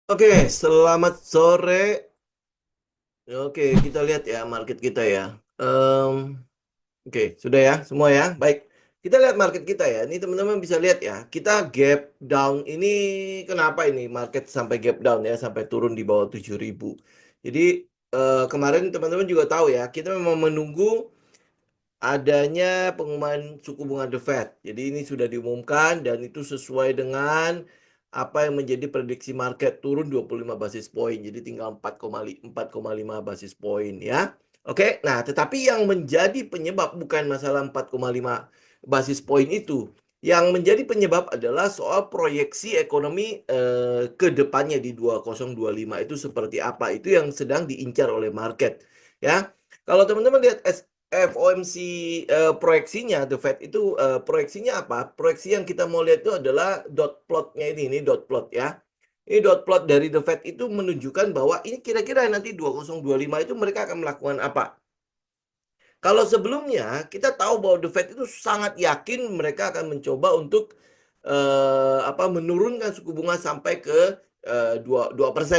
Oke, selamat sore. Oke, kita lihat ya market kita ya. Oke, sudah ya semua ya. Baik, kita lihat market kita ya. Ini teman-teman bisa lihat ya. Kita gap down ini kenapa ini market sampai gap down ya, sampai turun di bawah 7.000. Jadi kemarin teman-teman juga tahu ya, kita memang menunggu adanya pengumuman suku bunga The Fed. Jadi ini sudah diumumkan dan itu sesuai dengan apa yang menjadi prediksi market turun 25 basis point. Jadi tinggal 4,5 basis point ya. Oke, nah tetapi yang menjadi penyebab bukan masalah 4,5 basis point itu. Yang menjadi penyebab adalah soal proyeksi ekonomi ke depannya di 2025 itu seperti apa. Itu yang sedang diincar oleh market ya. Kalau teman-teman lihat FOMC proyeksinya, The Fed itu proyeksinya apa? Proyeksi yang kita mau lihat itu adalah dot plotnya ini dot plot ya. Ini dot plot dari The Fed itu menunjukkan bahwa ini kira-kira nanti 2025 itu mereka akan melakukan apa? Kalau sebelumnya kita tahu bahwa The Fed itu sangat yakin mereka akan mencoba untuk menurunkan suku bunga sampai ke 2%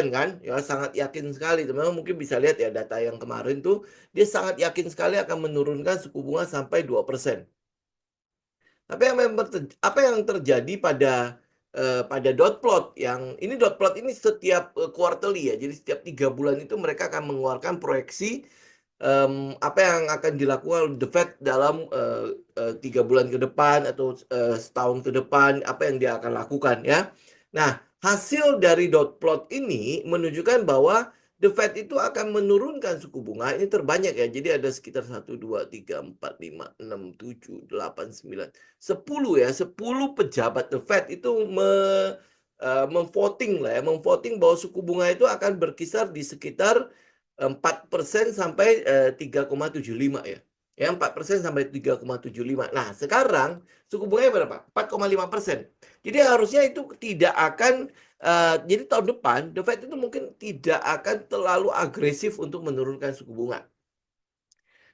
kan, ya sangat yakin sekali. Teman-teman mungkin bisa lihat ya data yang kemarin tuh dia sangat yakin sekali akan menurunkan suku bunga sampai 2%. Tapi apa yang terjadi pada dot plot yang ini dot plot ini setiap quarterly ya. Jadi setiap 3 bulan itu mereka akan mengeluarkan proyeksi apa yang akan dilakukan The Fed dalam 3 bulan ke depan atau setahun ke depan, apa yang dia akan lakukan ya. Nah, hasil dari dot plot ini menunjukkan bahwa The Fed itu akan menurunkan suku bunga ini terbanyak ya. Jadi ada sekitar 1, 2, 3, 4, 5, 6, 7, 8, 9, 10 ya. 10 pejabat The Fed itu memvoting lah ya, memvoting bahwa suku bunga itu akan berkisar di sekitar 4% sampai 3,75 ya. Ya, 4% sampai 3,75. Nah, sekarang suku bunganya berapa? 4,5%. Jadi harusnya itu tidak akan jadi tahun depan The Fed itu mungkin tidak akan terlalu agresif untuk menurunkan suku bunga.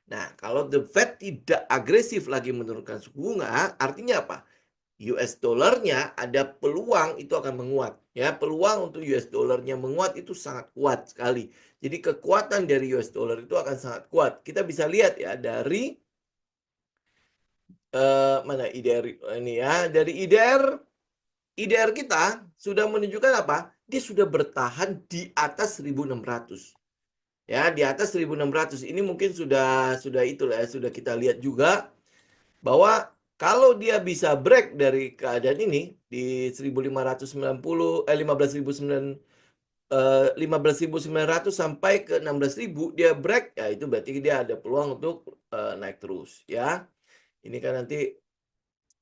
Nah, kalau The Fed tidak agresif lagi menurunkan suku bunga, artinya apa? US dollarnya ada peluang itu akan menguat ya, peluang untuk US dollarnya menguat itu sangat kuat sekali. Jadi kekuatan dari US dollar itu akan sangat kuat. Kita bisa lihat ya dari mana IDR ini ya, dari IDR kita sudah menunjukkan apa? Dia sudah bertahan di atas 1.600. Ya, di atas 1.600 ini mungkin sudah itulah ya, sudah kita lihat juga bahwa kalau dia bisa break dari keadaan ini di 1590 15.900 sampai ke 16.000 dia break ya itu berarti dia ada peluang untuk naik terus ya. Ini kan nanti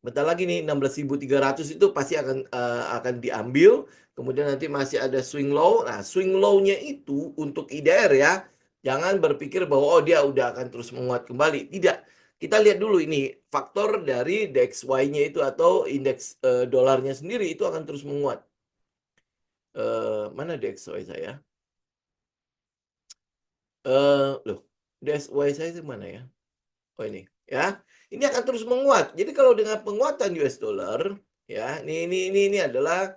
bentar lagi nih 16.300 itu pasti akan diambil. Kemudian nanti masih ada swing low. Nah, swing low-nya itu untuk IDR ya. Jangan berpikir bahwa oh dia udah akan terus menguat kembali. Tidak. Kita lihat dulu ini faktor dari DXY-nya itu atau indeks dolarnya sendiri itu akan terus menguat. Mana DXY saya? Loh, DXY saya itu mana ya? Oh ini ya. Ini akan terus menguat. Jadi kalau dengan penguatan US dollar ya, ini adalah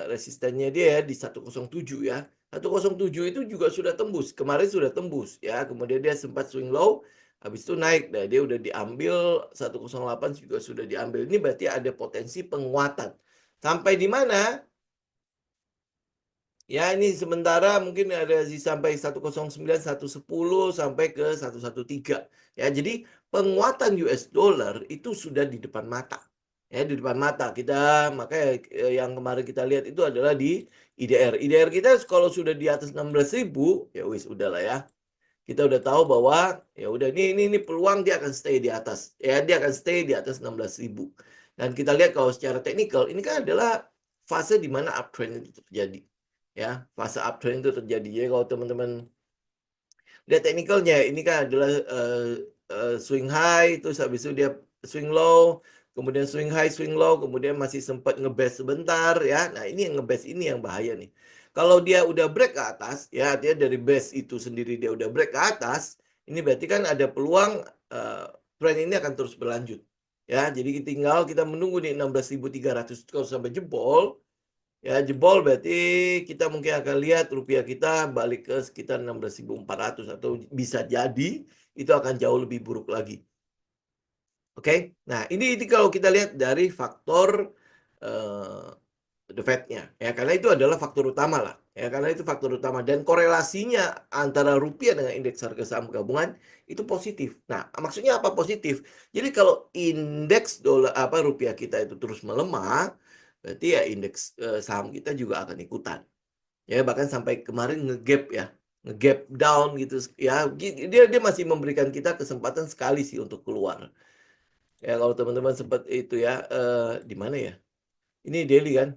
resistennya dia ya di 107 ya. 107 itu juga sudah tembus. Kemarin sudah tembus ya. Kemudian dia sempat swing low, habis itu naik. Nah, dia udah diambil 108 juga sudah diambil. Ini berarti ada potensi penguatan. Sampai di mana? Ya, ini sementara mungkin ada sampai 109, 110 sampai ke 113. Ya, jadi penguatan US dollar itu sudah di depan mata. Ya, di depan mata. Kita makanya yang kemarin kita lihat itu adalah di IDR. IDR kita kalau sudah di atas 16.000, ya wis udahlah ya. Kita udah tahu bahwa ya udah ini peluang dia akan stay di atas. Ya, dia akan stay di atas 16.000. Dan kita lihat kalau secara teknikal ini kan adalah fase di mana uptrend itu terjadi ya, fase uptrend itu terjadi. Jadi kalau teman-teman lihat teknikalnya ini kan adalah swing high terus habis itu dia swing low, kemudian swing high swing low, kemudian masih sempat ngebase sebentar ya. Nah, ini yang ngebase ini yang bahaya nih. Kalau dia udah break ke atas ya, dia dari base itu sendiri dia udah break ke atas, ini berarti kan ada peluang trend ini akan terus berlanjut ya. Jadi tinggal kita menunggu nih 16.300 kalau sampai jebol. Ya, jebol berarti kita mungkin akan lihat rupiah kita balik ke sekitar 16.400 atau bisa jadi itu akan jauh lebih buruk lagi. Oke, nah ini kalau kita lihat dari faktor uh, the Fed-nya, ya karena itu adalah faktor utama lah, ya karena itu faktor utama dan korelasinya antara rupiah dengan indeks harga saham gabungan itu positif. Nah, maksudnya apa positif? Jadi kalau indeks dolar apa rupiah kita itu terus melemah, berarti ya indeks saham kita juga akan ikutan. Ya bahkan sampai kemarin ngegap ya, ngegap down gitu ya. Dia masih memberikan kita kesempatan sekali sih untuk keluar. Ya kalau teman-teman sempat itu ya di mana ya? Ini daily kan.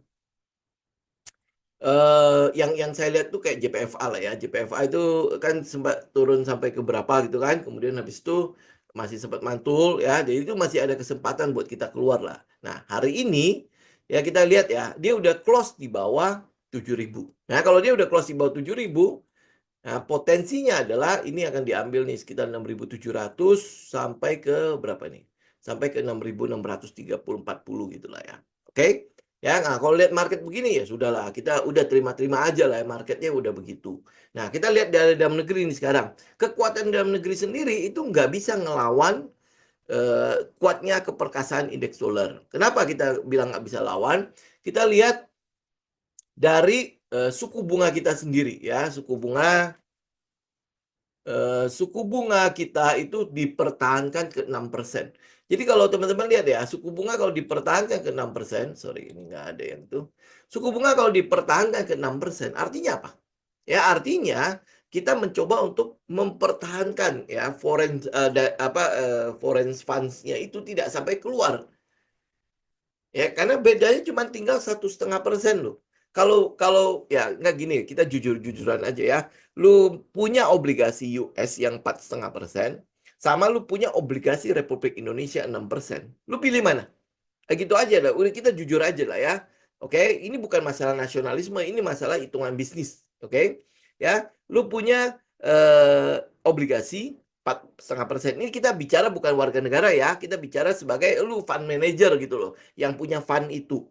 Yang saya lihat tuh kayak JPFA lah ya. JPFA itu kan sempat turun sampai ke berapa gitu kan. Kemudian habis itu masih sempat mantul ya. Jadi itu masih ada kesempatan buat kita keluar lah. Nah, hari ini ya kita lihat ya, dia udah close di bawah 7.000. Nah, kalau dia udah close di bawah 7.000, nah, potensinya adalah ini akan diambil nih sekitar 6.700 sampai ke berapa nih? Sampai ke 6.630-40 gitu lah ya. Oke? Ya, nah kalau lihat market begini ya sudahlah, kita udah terima-terima aja lah ya, marketnya udah begitu. Nah, kita lihat dari dalam negeri ini sekarang. Kekuatan dalam negeri sendiri itu nggak bisa ngelawan kuatnya keperkasaan indeks dolar. Kenapa kita bilang nggak bisa lawan? Kita lihat dari suku bunga kita sendiri ya, suku bunga kita itu dipertahankan ke 6%. Jadi kalau teman-teman lihat ya, suku bunga kalau dipertahankan ke 6%, sorry ini nggak ada yang itu. Suku bunga kalau dipertahankan ke 6%, artinya apa? Ya artinya kita mencoba untuk mempertahankan ya foreign funds-nya itu tidak sampai keluar. Ya, karena bedanya cuma tinggal 1,5% loh. Kalau ya nggak gini, kita jujur-jujuran aja ya. Lu punya obligasi US yang 4,5%, sama lu punya obligasi Republik Indonesia 6%. Lu pilih mana? Gitu aja lah. Udah kita jujur aja lah ya. Oke, ini bukan masalah nasionalisme, ini masalah hitungan bisnis. Oke, ya, lu punya obligasi 4,5%. Ini kita bicara bukan warga negara ya, kita bicara sebagai lu fund manager gitu loh, yang punya fund itu.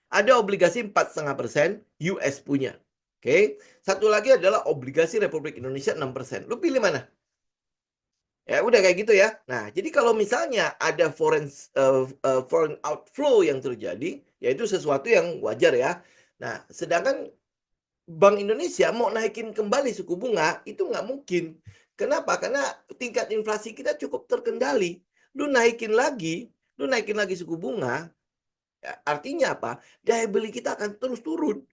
Ada obligasi 4,5% US punya. Oke, satu lagi adalah obligasi Republik Indonesia 6%. Lu pilih mana? Ya udah kayak gitu ya. Nah, jadi kalau misalnya ada foreign outflow yang terjadi, yaitu sesuatu yang wajar ya. Nah, sedangkan Bank Indonesia mau naikin kembali suku bunga itu nggak mungkin. Kenapa? Karena tingkat inflasi kita cukup terkendali. Lu naikin lagi suku bunga, ya, artinya apa? Daya beli kita akan terus turun.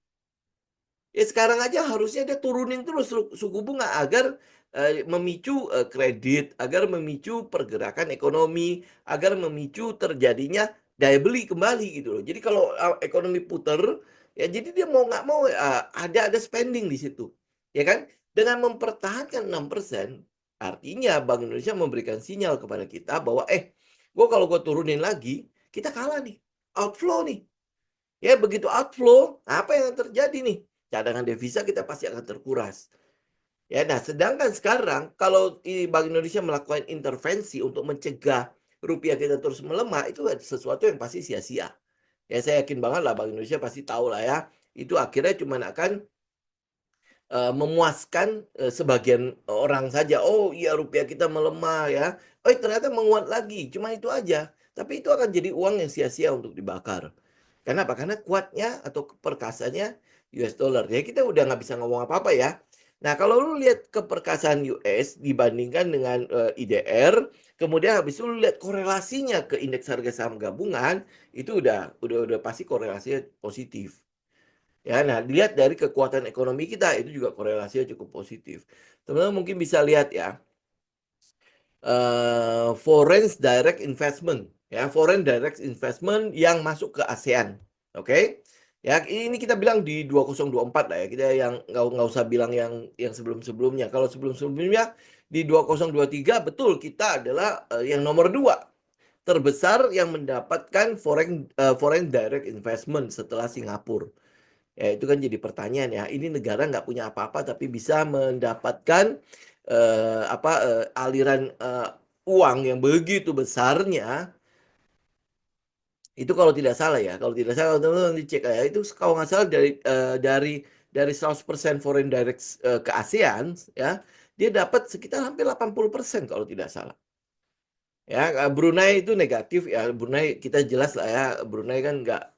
Ya sekarang aja harusnya dia turunin terus suku bunga agar memicu kredit, agar memicu pergerakan ekonomi, agar memicu terjadinya daya beli kembali gitu loh. Jadi kalau ekonomi puter, ya jadi dia mau nggak mau ada spending di situ, ya kan? Dengan mempertahankan 6%, artinya Bank Indonesia memberikan sinyal kepada kita bahwa gue turunin lagi, kita kalah nih, outflow nih. Ya begitu outflow, apa yang terjadi nih? Cadangan devisa kita pasti akan terkuras. Ya, nah sedangkan sekarang kalau Bank Indonesia melakukan intervensi untuk mencegah rupiah kita terus melemah, itu sesuatu yang pasti sia-sia. Ya saya yakin banget lah Bank Indonesia pasti tahu lah ya. Itu akhirnya cuma akan memuaskan sebagian orang saja. Oh iya rupiah kita melemah ya. Oh ternyata menguat lagi. Cuma itu aja. Tapi itu akan jadi uang yang sia-sia untuk dibakar. Kenapa? Karena kuatnya atau perkasanya US dollar. Ya kita udah nggak bisa ngomong apa-apa ya. Nah kalau lu lihat keperkasaan US dibandingkan dengan IDR, kemudian habis itu lu lihat korelasinya ke indeks harga saham gabungan, itu udah pasti korelasinya positif. Ya, nah dilihat dari kekuatan ekonomi kita itu juga korelasinya cukup positif. Teman-teman mungkin bisa lihat ya, foreign direct investment, ya foreign direct investment yang masuk ke ASEAN, oke? Ya ini kita bilang di 2024 lah ya, kita yang nggak usah bilang yang sebelum-sebelumnya. Kalau sebelum-sebelumnya di 2023 betul kita adalah yang nomor 2 terbesar yang mendapatkan foreign direct investment setelah Singapura. Ya, itu kan jadi pertanyaan ya. Ini negara nggak punya apa-apa tapi bisa mendapatkan aliran uang yang begitu besarnya Itu kalau tidak salah ya, kalau tidak salah teman-teman dicek ya. Itu kalau nggak salah dari 100% foreign direct ke ASEAN ya, dia dapat sekitar hampir 80% kalau tidak salah. Ya, Brunei itu negatif ya. Brunei kita jelas lah ya. Brunei kan nggak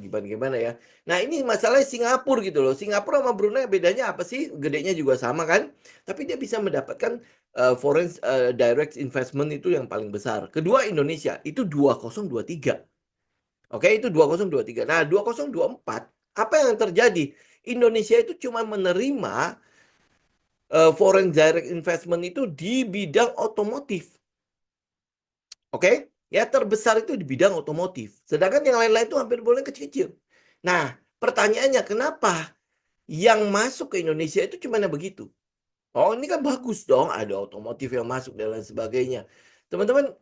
gimana-gimana ya. Nah, ini masalahnya Singapura gitu loh. Singapura sama Brunei bedanya apa sih? Gedenya juga sama kan. Tapi dia bisa mendapatkan foreign direct investment itu yang paling besar. Kedua Indonesia itu 2023. Oke, itu 2023. Nah, 2024 apa yang terjadi? Indonesia itu cuma menerima foreign direct investment itu di bidang otomotif. Oke, ya terbesar itu di bidang otomotif. Sedangkan yang lain-lain itu hampir boleh kecil-kecil. Nah, pertanyaannya kenapa yang masuk ke Indonesia itu cuma begitu? Oh, ini kan bagus dong, ada otomotif yang masuk dan lain sebagainya. Teman-teman,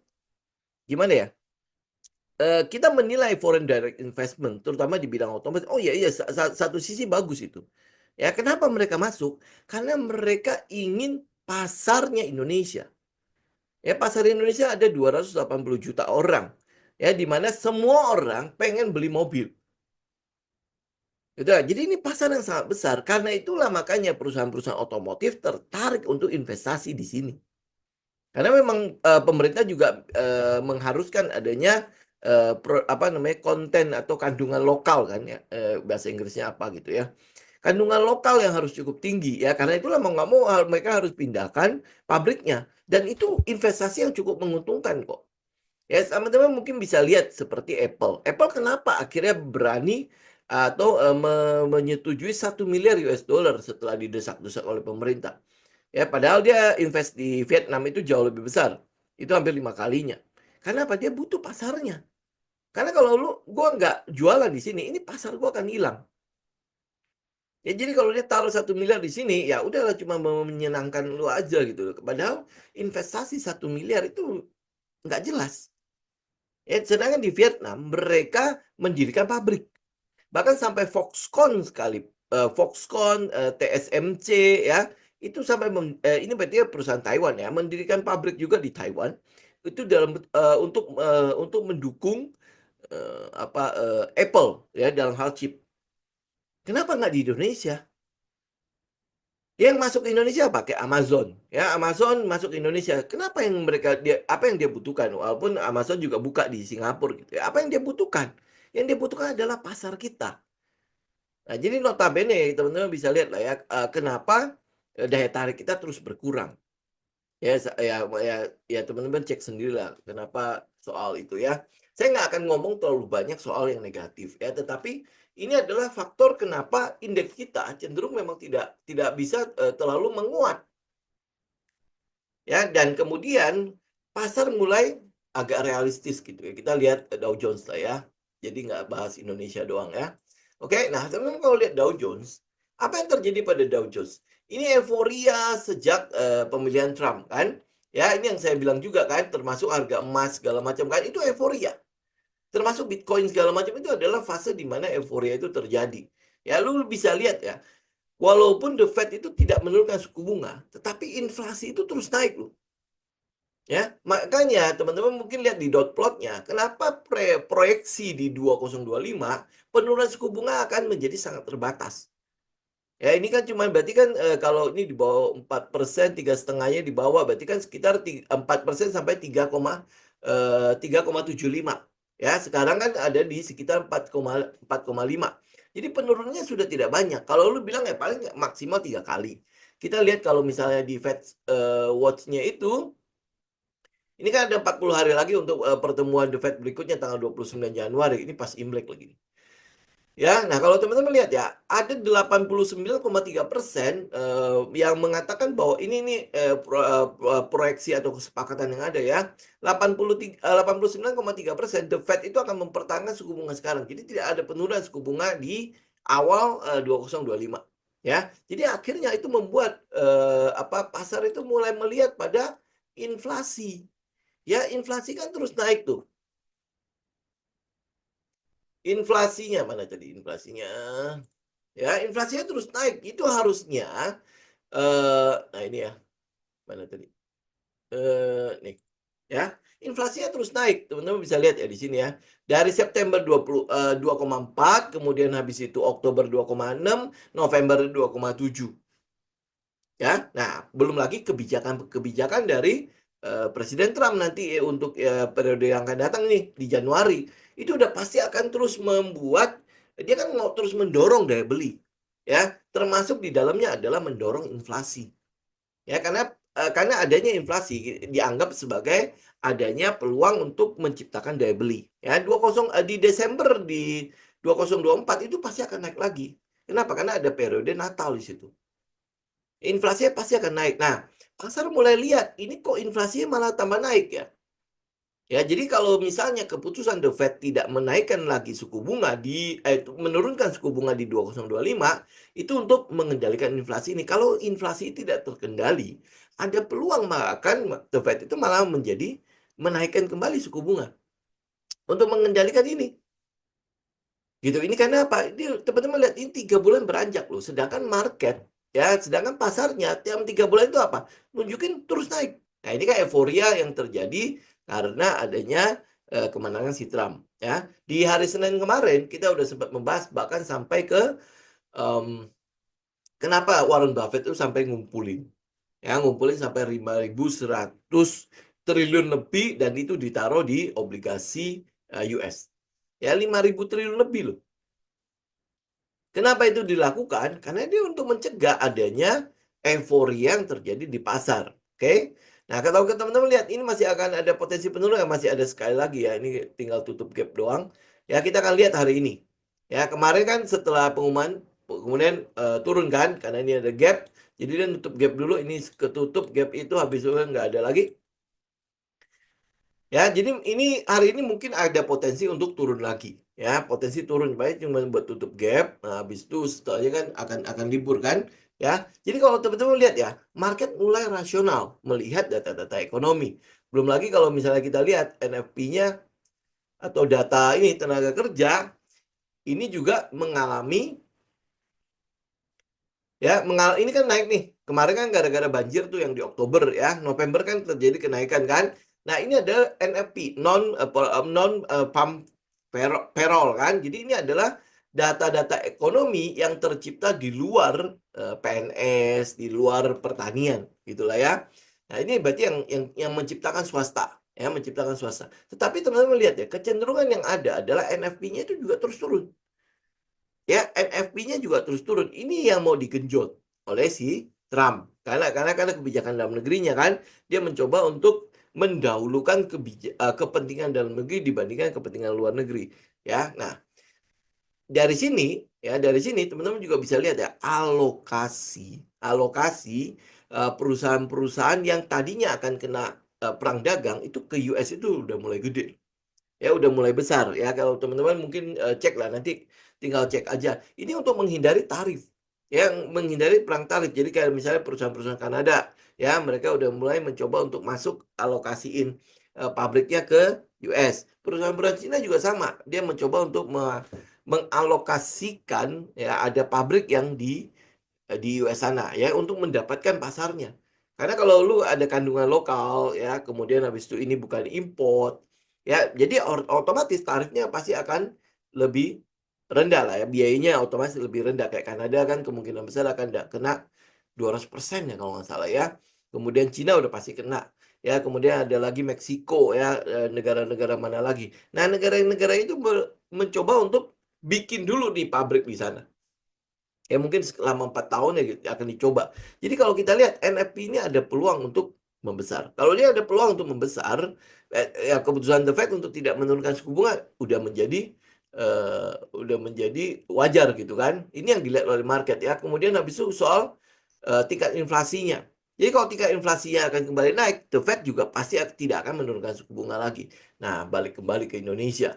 gimana ya? Kita menilai foreign direct investment, terutama di bidang otomotif. Oh iya, iya, satu sisi bagus itu. Ya, kenapa mereka masuk? Karena mereka ingin pasarnya Indonesia. Ya, pasar Indonesia ada 280 juta orang. Ya, di mana semua orang pengen beli mobil. Gitu. Jadi ini pasar yang sangat besar. Karena itulah makanya perusahaan-perusahaan otomotif tertarik untuk investasi di sini. Karena memang pemerintah juga mengharuskan adanya apa namanya konten atau kandungan lokal kan ya, bahasa Inggrisnya apa gitu ya. Kandungan lokal yang harus cukup tinggi ya, karena itulah mau nggak mau mereka harus pindahkan pabriknya, dan itu investasi yang cukup menguntungkan kok. Ya, teman-teman mungkin bisa lihat seperti Apple. Apple kenapa akhirnya berani atau menyetujui 1 miliar US dollar setelah didesak-desak oleh pemerintah. Ya, padahal dia invest di Vietnam itu jauh lebih besar. Itu hampir 5 kalinya. Karena apa? Dia butuh pasarnya. Karena kalau gua nggak jualan di sini, ini pasar gua akan hilang. Ya, jadi kalau dia taruh 1 miliar di sini, ya udahlah cuma menyenangkan lu aja gitu. Padahal investasi 1 miliar itu nggak jelas. Ya, sedangkan di Vietnam mereka mendirikan pabrik. Bahkan sampai Foxconn sekali, Foxconn, TSMC ya, itu sampai ini berarti perusahaan Taiwan ya, mendirikan pabrik juga di Taiwan. Itu untuk mendukung Apple ya dalam hal chip. Kenapa nggak di Indonesia? Yang masuk ke Indonesia pakai Amazon. Ya, Amazon masuk ke Indonesia. Kenapa yang apa yang dia butuhkan? Walaupun Amazon juga buka di Singapura gitu ya. Apa yang dia butuhkan? Yang dia butuhkan adalah pasar kita. Nah, jadi notabene teman-teman bisa lihat lah ya, kenapa daya tarik kita terus berkurang. Ya, ya teman-teman cek sendirilah kenapa soal itu ya. Saya nggak akan ngomong terlalu banyak soal yang negatif ya, tetapi ini adalah faktor kenapa indeks kita cenderung memang tidak bisa terlalu menguat. Ya, dan kemudian pasar mulai agak realistis gitu ya. Kita lihat Dow Jones lah ya. Jadi nggak bahas Indonesia doang ya. Oke, nah teman-teman kalau lihat Dow Jones, apa yang terjadi pada Dow Jones? Ini euforia sejak pemilihan Trump kan? Ya, ini yang saya bilang juga kan, termasuk harga emas segala macam kan, itu euforia. Termasuk Bitcoin segala macam itu adalah fase di mana euforia itu terjadi. Ya, lu bisa lihat ya, walaupun The Fed itu tidak menurunkan suku bunga, tetapi inflasi itu terus naik loh. Ya, makanya teman-teman mungkin lihat di dot plotnya, kenapa proyeksi di 2025 penurunan suku bunga akan menjadi sangat terbatas. Ya, ini kan cuma berarti kan kalau ini di bawah 4%, 3,5-nya di bawah, berarti kan sekitar 4% sampai 3,75. Ya, sekarang kan ada di sekitar 4,5. Jadi penurunannya sudah tidak banyak. Kalau lu bilang ya paling maksimal 3 kali. Kita lihat kalau misalnya di Fed Watch-nya itu, ini kan ada 40 hari lagi untuk pertemuan The Fed berikutnya tanggal 29 Januari. Ini pas Imlek lagi. Ya, nah kalau teman-teman lihat ya, ada 89,3% yang mengatakan bahwa ini proyeksi atau kesepakatan yang ada ya. 89,3% The Fed itu akan mempertahankan suku bunga sekarang. Jadi tidak ada penurunan suku bunga di awal 2025. Ya, jadi akhirnya itu membuat pasar itu mulai melihat pada inflasi. Ya, inflasi kan terus naik tuh. Inflasinya mana tadi inflasinya? Ya, inflasinya terus naik. Itu harusnya nah ini ya. Mana tadi? Nih. Ya. inflasinya terus naik. Teman-teman bisa lihat ya di sini ya. Dari September 2,4, kemudian habis itu Oktober 2,6, November 2,7. Ya, nah belum lagi kebijakan-kebijakan dari Presiden Trump nanti untuk periode yang akan datang nih di Januari. Itu udah pasti akan terus membuat, dia kan mau terus mendorong daya beli. Ya, termasuk di dalamnya adalah mendorong inflasi. Ya, karena adanya inflasi dianggap sebagai adanya peluang untuk menciptakan daya beli. Ya, di Desember di 2024 itu pasti akan naik lagi. Kenapa? Karena ada periode Natal di situ. Inflasinya pasti akan naik. Nah, pasar mulai lihat, ini kok inflasinya malah tambah naik ya. Ya, jadi kalau misalnya keputusan The Fed tidak menaikkan lagi suku bunga menurunkan suku bunga di 2025 itu untuk mengendalikan inflasi ini. Kalau inflasi tidak terkendali, ada peluang akan The Fed itu malah menjadi menaikkan kembali suku bunga untuk mengendalikan ini. Gitu. Ini karena apa? Ini teman-teman lihat ini 3 bulan beranjak loh. Sedangkan sedangkan pasarnya tiap 3 bulan itu apa? Nunjukin terus naik. Nah, ini kan euforia yang terjadi karena adanya kemenangan si Trump. Ya, di hari Senin kemarin kita udah sempat membahas bahkan sampai ke kenapa Warren Buffett itu sampai ngumpulin sampai 5.100 triliun lebih dan itu ditaruh di obligasi US. Ya, 5.000 triliun lebih loh. Kenapa itu dilakukan? Karena dia untuk mencegah adanya euforia yang terjadi di pasar. Oke? Nah, kalau teman-teman lihat ini masih akan ada potensi penurunan, masih ada sekali lagi ya. Ini tinggal tutup gap doang. Ya, kita akan lihat hari ini. Ya, kemarin kan setelah pengumuman kemudian turun kan karena ini ada gap. Jadi dia tutup gap dulu, ini ketutup gap itu habis itu nggak ada lagi. Ya, jadi ini hari ini mungkin ada potensi untuk turun lagi. Ya, potensi turun baik cuma buat tutup gap. Nah, habis itu setelahnya kan akan libur kan. Ya, jadi kalau teman-teman lihat ya, market mulai rasional melihat data-data ekonomi. Belum lagi kalau misalnya kita lihat NFP-nya atau data ini tenaga kerja ini juga mengalami ini kan naik nih. Kemarin kan gara-gara banjir tuh yang di Oktober ya, November kan terjadi kenaikan kan. Nah, ini ada NFP, non pump payroll kan. Jadi ini adalah data-data ekonomi yang tercipta di luar PNS, di luar pertanian, gitulah ya. Nah, ini berarti yang menciptakan swasta, ya, menciptakan swasta. Tetapi teman-teman lihat ya, kecenderungan yang ada adalah NFP-nya itu juga terus turun. Ya, NFP-nya juga terus turun. Ini yang mau digenjot oleh si Trump. Karena kebijakan dalam negerinya kan, dia mencoba untuk mendahulukan kepentingan dalam negeri dibandingkan kepentingan luar negeri. Ya, nah dari sini teman-teman juga bisa lihat ya alokasi perusahaan-perusahaan yang tadinya akan kena perang dagang itu ke US itu udah mulai gede. Ya udah mulai besar ya, kalau teman-teman mungkin cek lah nanti, tinggal cek aja ini untuk menghindari tarif, yang menghindari perang tarif. Jadi kayak misalnya perusahaan-perusahaan Kanada ya, mereka udah mulai mencoba untuk masuk alokasiin pabriknya ke US. Perusahaan-perusahaan Cina juga sama, dia mencoba untuk mengalokasikan ya ada pabrik yang di US sana ya untuk mendapatkan pasarnya. Karena kalau lu ada kandungan lokal ya, kemudian habis itu ini bukan import ya, jadi otomatis tarifnya pasti akan lebih rendah lah ya, biayanya otomatis lebih rendah. Kayak Kanada kan kemungkinan besar akan kena 200% ya kalau nggak salah ya. Kemudian Cina udah pasti kena ya, kemudian ada lagi Meksiko ya, negara-negara mana lagi. Nah, negara-negara itu mencoba untuk bikin dulu di pabrik di sana. Ya mungkin selama 4 tahun ya akan dicoba. Jadi kalau kita lihat NFP ini ada peluang untuk membesar. Kalau dia ada peluang untuk membesar, ya keputusan The Fed untuk tidak menurunkan suku bunga udah menjadi wajar gitu kan. Ini yang dilihat oleh market ya. Kemudian habis itu soal tingkat inflasinya. Jadi kalau tingkat inflasinya akan kembali naik, The Fed juga pasti tidak akan menurunkan suku bunga lagi. Nah, balik kembali ke Indonesia.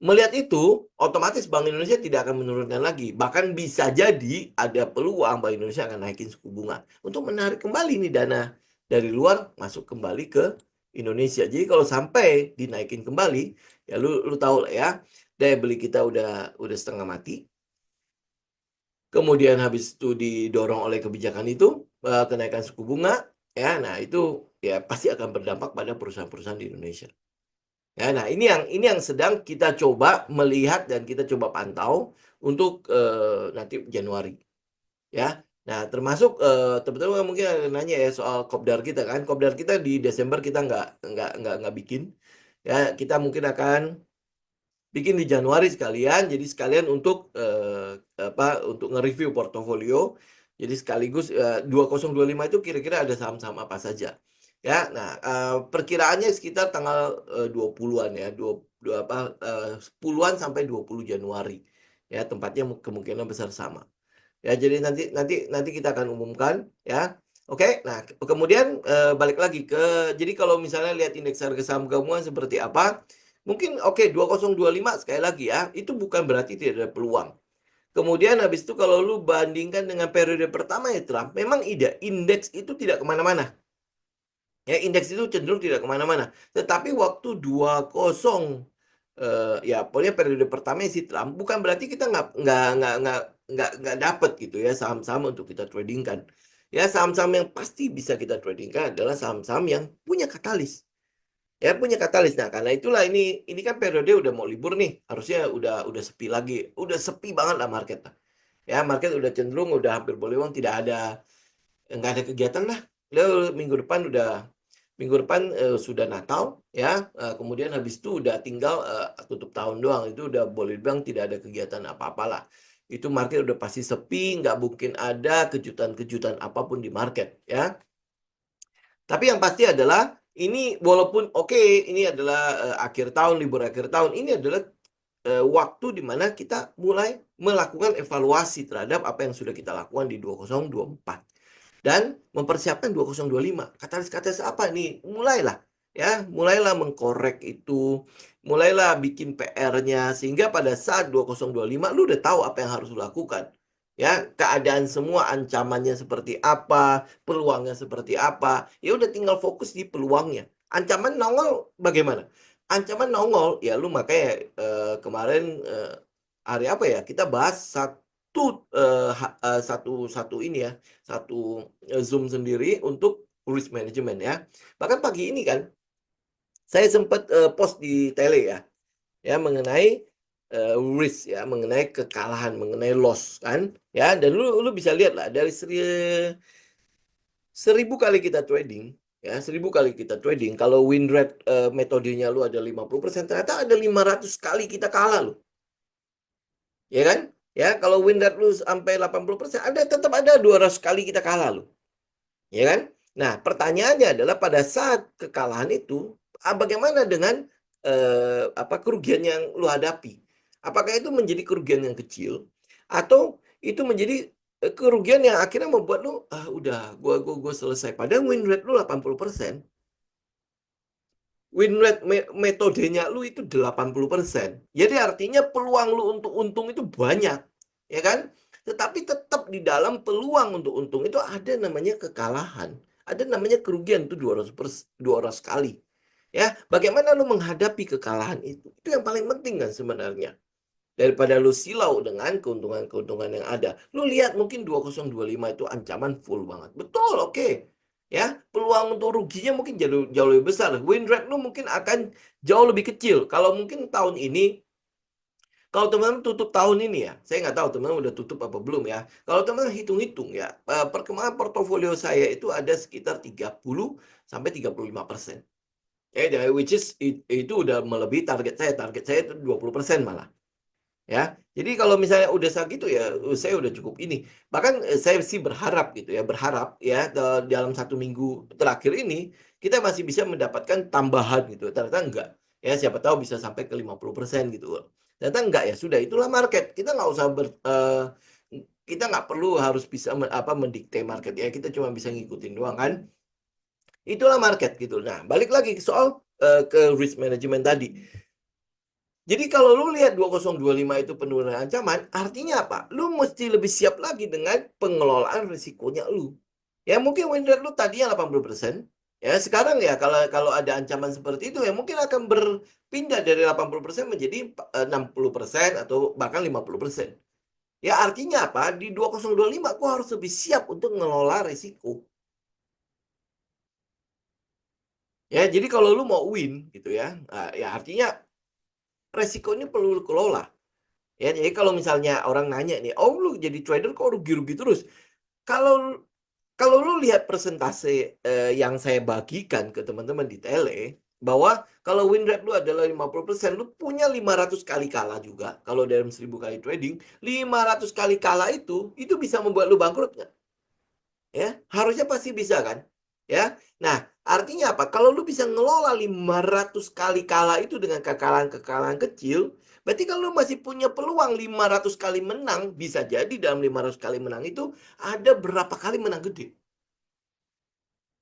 Melihat itu, otomatis Bank Indonesia tidak akan menurunkan lagi. Bahkan bisa jadi ada peluang Bank Indonesia akan naikin suku bunga untuk menarik kembali nih dana dari luar masuk kembali ke Indonesia. Jadi kalau sampai dinaikin kembali, ya lu tahu lah ya, daya beli kita udah setengah mati. Kemudian habis itu didorong oleh kebijakan itu, kenaikan suku bunga. Ya, nah itu ya pasti akan berdampak pada perusahaan-perusahaan di Indonesia. Ya, nah ini yang sedang kita coba melihat dan kita coba pantau untuk nanti Januari. Ya, nah termasuk teman-teman mungkin ada nanya ya soal kopdar kita kan. Kopdar kita di Desember kita nggak bikin. Ya, kita mungkin akan bikin di Januari sekalian, jadi sekalian untuk untuk nge-review portofolio. Jadi sekaligus 2025 itu kira-kira ada saham-saham apa saja. Ya, nah perkiraannya sekitar tanggal 20-an ya, 10-an sampai 20 Januari. Ya, tempatnya kemungkinan besar sama. Ya, jadi nanti kita akan umumkan ya. Oke, nah kemudian balik lagi jadi kalau misalnya lihat indeks harga saham gabungan seperti apa, mungkin oke 2025 sekali lagi ya, itu bukan berarti tidak ada peluang. Kemudian habis itu kalau lu bandingkan dengan periode pertama ya Trump, memang indeks itu tidak kemana-mana. Ya, indeks itu cenderung tidak kemana-mana. Tetapi waktu 20 ya pokoknya periode pertama si Trump bukan berarti kita nggak dapat gitu ya saham-saham untuk kita tradingkan. Ya saham-saham yang pasti bisa kita tradingkan adalah saham-saham yang punya katalis. Ya punya katalis. Nah karena itulah ini kan periode udah mau libur nih, harusnya udah sepi lagi, udah sepi banget lah market. Ya market udah cenderung udah hampir boleh bilang nggak ada kegiatan lah. Lalu minggu depan sudah Natal ya, kemudian habis itu udah tinggal tutup tahun doang, itu udah boleh bilang tidak ada kegiatan apa-apalah. Itu market udah pasti sepi, nggak mungkin ada kejutan-kejutan apapun di market ya. Tapi yang pasti adalah ini walaupun oke, ini adalah akhir tahun, libur akhir tahun, ini adalah waktu di mana kita mulai melakukan evaluasi terhadap apa yang sudah kita lakukan di 2024 dan mempersiapkan 2025. Katalis-katalis apa nih? Mulailah mengkorek itu, mulailah bikin PR-nya sehingga pada saat 2025 lu udah tahu apa yang harus lu lakukan. Ya, keadaan semua ancamannya seperti apa, peluangnya seperti apa. Ya udah tinggal fokus di peluangnya. Ancaman nongol bagaimana? Ancaman nongol ya lu makanya kemarin hari apa ya? Kita bahas satu ini ya, satu Zoom sendiri untuk risk management ya. Bahkan pagi ini kan saya sempat post di tele ya mengenai risk ya, mengenai kekalahan, mengenai loss kan ya. Dan lu bisa lihat lah dari 1000 kali kita trading ya, 1000 kali kita trading, kalau win rate metodenya lu ada 50%, ternyata ada 500 kali kita kalah lu. Ya kan? Ya, kalau win rate lu sampai 80%, tetap ada 200 kali kita kalah lu. Ya kan? Nah, pertanyaannya adalah pada saat kekalahan itu, bagaimana dengan kerugian yang lu hadapi? Apakah itu menjadi kerugian yang kecil atau itu menjadi kerugian yang akhirnya membuat lu udah gua selesai. Padahal win rate lu 80%. Win rate metodenya lu itu 80%. Jadi artinya peluang lu untuk untung itu banyak, ya kan? Tetapi tetap di dalam peluang untuk untung itu ada namanya kekalahan. Ada namanya kerugian itu 200 kali. Ya, bagaimana lu menghadapi kekalahan itu? Itu yang paling penting kan sebenarnya. Daripada lu silau dengan keuntungan-keuntungan yang ada. Lu lihat mungkin 2025 itu ancaman full banget. Betul, oke. Ya, peluang untuk ruginya mungkin jauh, jauh lebih besar. Win rate lu mungkin akan jauh lebih kecil. Kalau mungkin tahun ini, kalau teman-teman tutup tahun ini ya, saya nggak tahu teman-teman udah tutup apa belum ya. Kalau teman-teman hitung-hitung ya, perkembangan portofolio saya itu ada sekitar 30 sampai 35%. Which is itu udah melebihi target saya. Target saya itu 20% malah. Ya, jadi kalau misalnya udah segitu ya, saya udah cukup ini. Bahkan saya sih berharap gitu ya, dalam 1 minggu terakhir ini kita masih bisa mendapatkan tambahan gitu. Ternyata enggak. Ya, siapa tahu bisa sampai ke 50% gitu. Ternyata enggak ya, sudah itulah market. Kita nggak usah kita nggak perlu harus bisa mendikte market ya. Kita cuma bisa ngikutin doang kan. Itulah market gitu. Nah, balik lagi soal ke risk management tadi. Jadi kalau lu lihat 2025 itu penurunan ancaman, artinya apa? Lu mesti lebih siap lagi dengan pengelolaan risikonya lu. Ya mungkin win rate lu tadinya 80%. Ya sekarang ya kalau ada ancaman seperti itu ya mungkin akan berpindah dari 80% menjadi 60% atau bahkan 50%. Ya artinya apa? Di 2025 gua harus lebih siap untuk mengelola risiko. Ya, jadi kalau lu mau win gitu ya, ya artinya resiko ini perlu lu kelola. Ya, jadi kalau misalnya orang nanya nih, "Oh, lu jadi trader kok rugi-rugi terus?" Kalau kalau lu lihat persentase yang saya bagikan ke teman-teman di tele, bahwa kalau win rate lu adalah 50%, lu punya 500 kali kalah juga. Kalau dalam 1000 kali trading, 500 kali kalah itu bisa membuat lu bangkrut nggak? Ya, harusnya pasti bisa kan? Ya. Nah, artinya apa? Kalau lu bisa ngelola 500 kali kalah itu dengan kekalahan-kekalahan kecil, berarti kalau lu masih punya peluang 500 kali menang, bisa jadi dalam 500 kali menang itu ada berapa kali menang gede.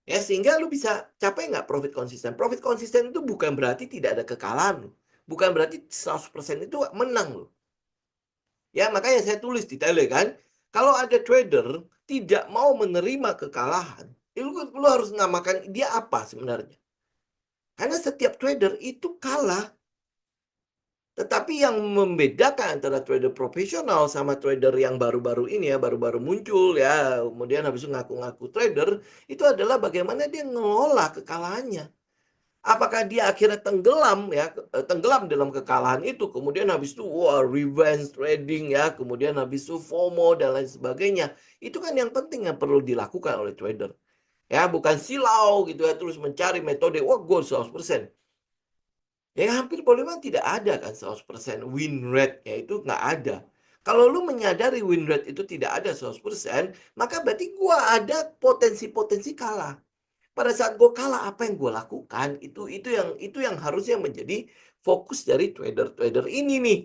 Ya, sehingga lu bisa capai nggak profit konsisten. Profit konsisten itu bukan berarti tidak ada kekalahan. Bukan berarti 100% itu menang loh. Ya, makanya saya tulis di tele kan, kalau ada trader tidak mau menerima kekalahan, lu harus namakan dia apa sebenarnya. Karena setiap trader itu kalah. Tetapi yang membedakan antara trader profesional sama trader yang baru-baru ini ya, baru-baru muncul ya, kemudian habis itu ngaku-ngaku trader, itu adalah bagaimana dia ngelola kekalahannya. Apakah dia akhirnya tenggelam ya, tenggelam dalam kekalahan itu, kemudian habis itu wah revenge trading ya, kemudian habis itu FOMO dan lain sebagainya. Itu kan yang penting yang perlu dilakukan oleh trader. Ya, bukan silau gitu ya, terus mencari metode, wah gue 100%. Ya hampir boleh bilang tidak ada kan 100% win rate, ya itu nggak ada. Kalau lu menyadari win rate itu tidak ada 100%, maka berarti gua ada potensi-potensi kalah. Pada saat gue kalah, apa yang gue lakukan? Itu yang harusnya menjadi fokus dari trader-trader ini nih.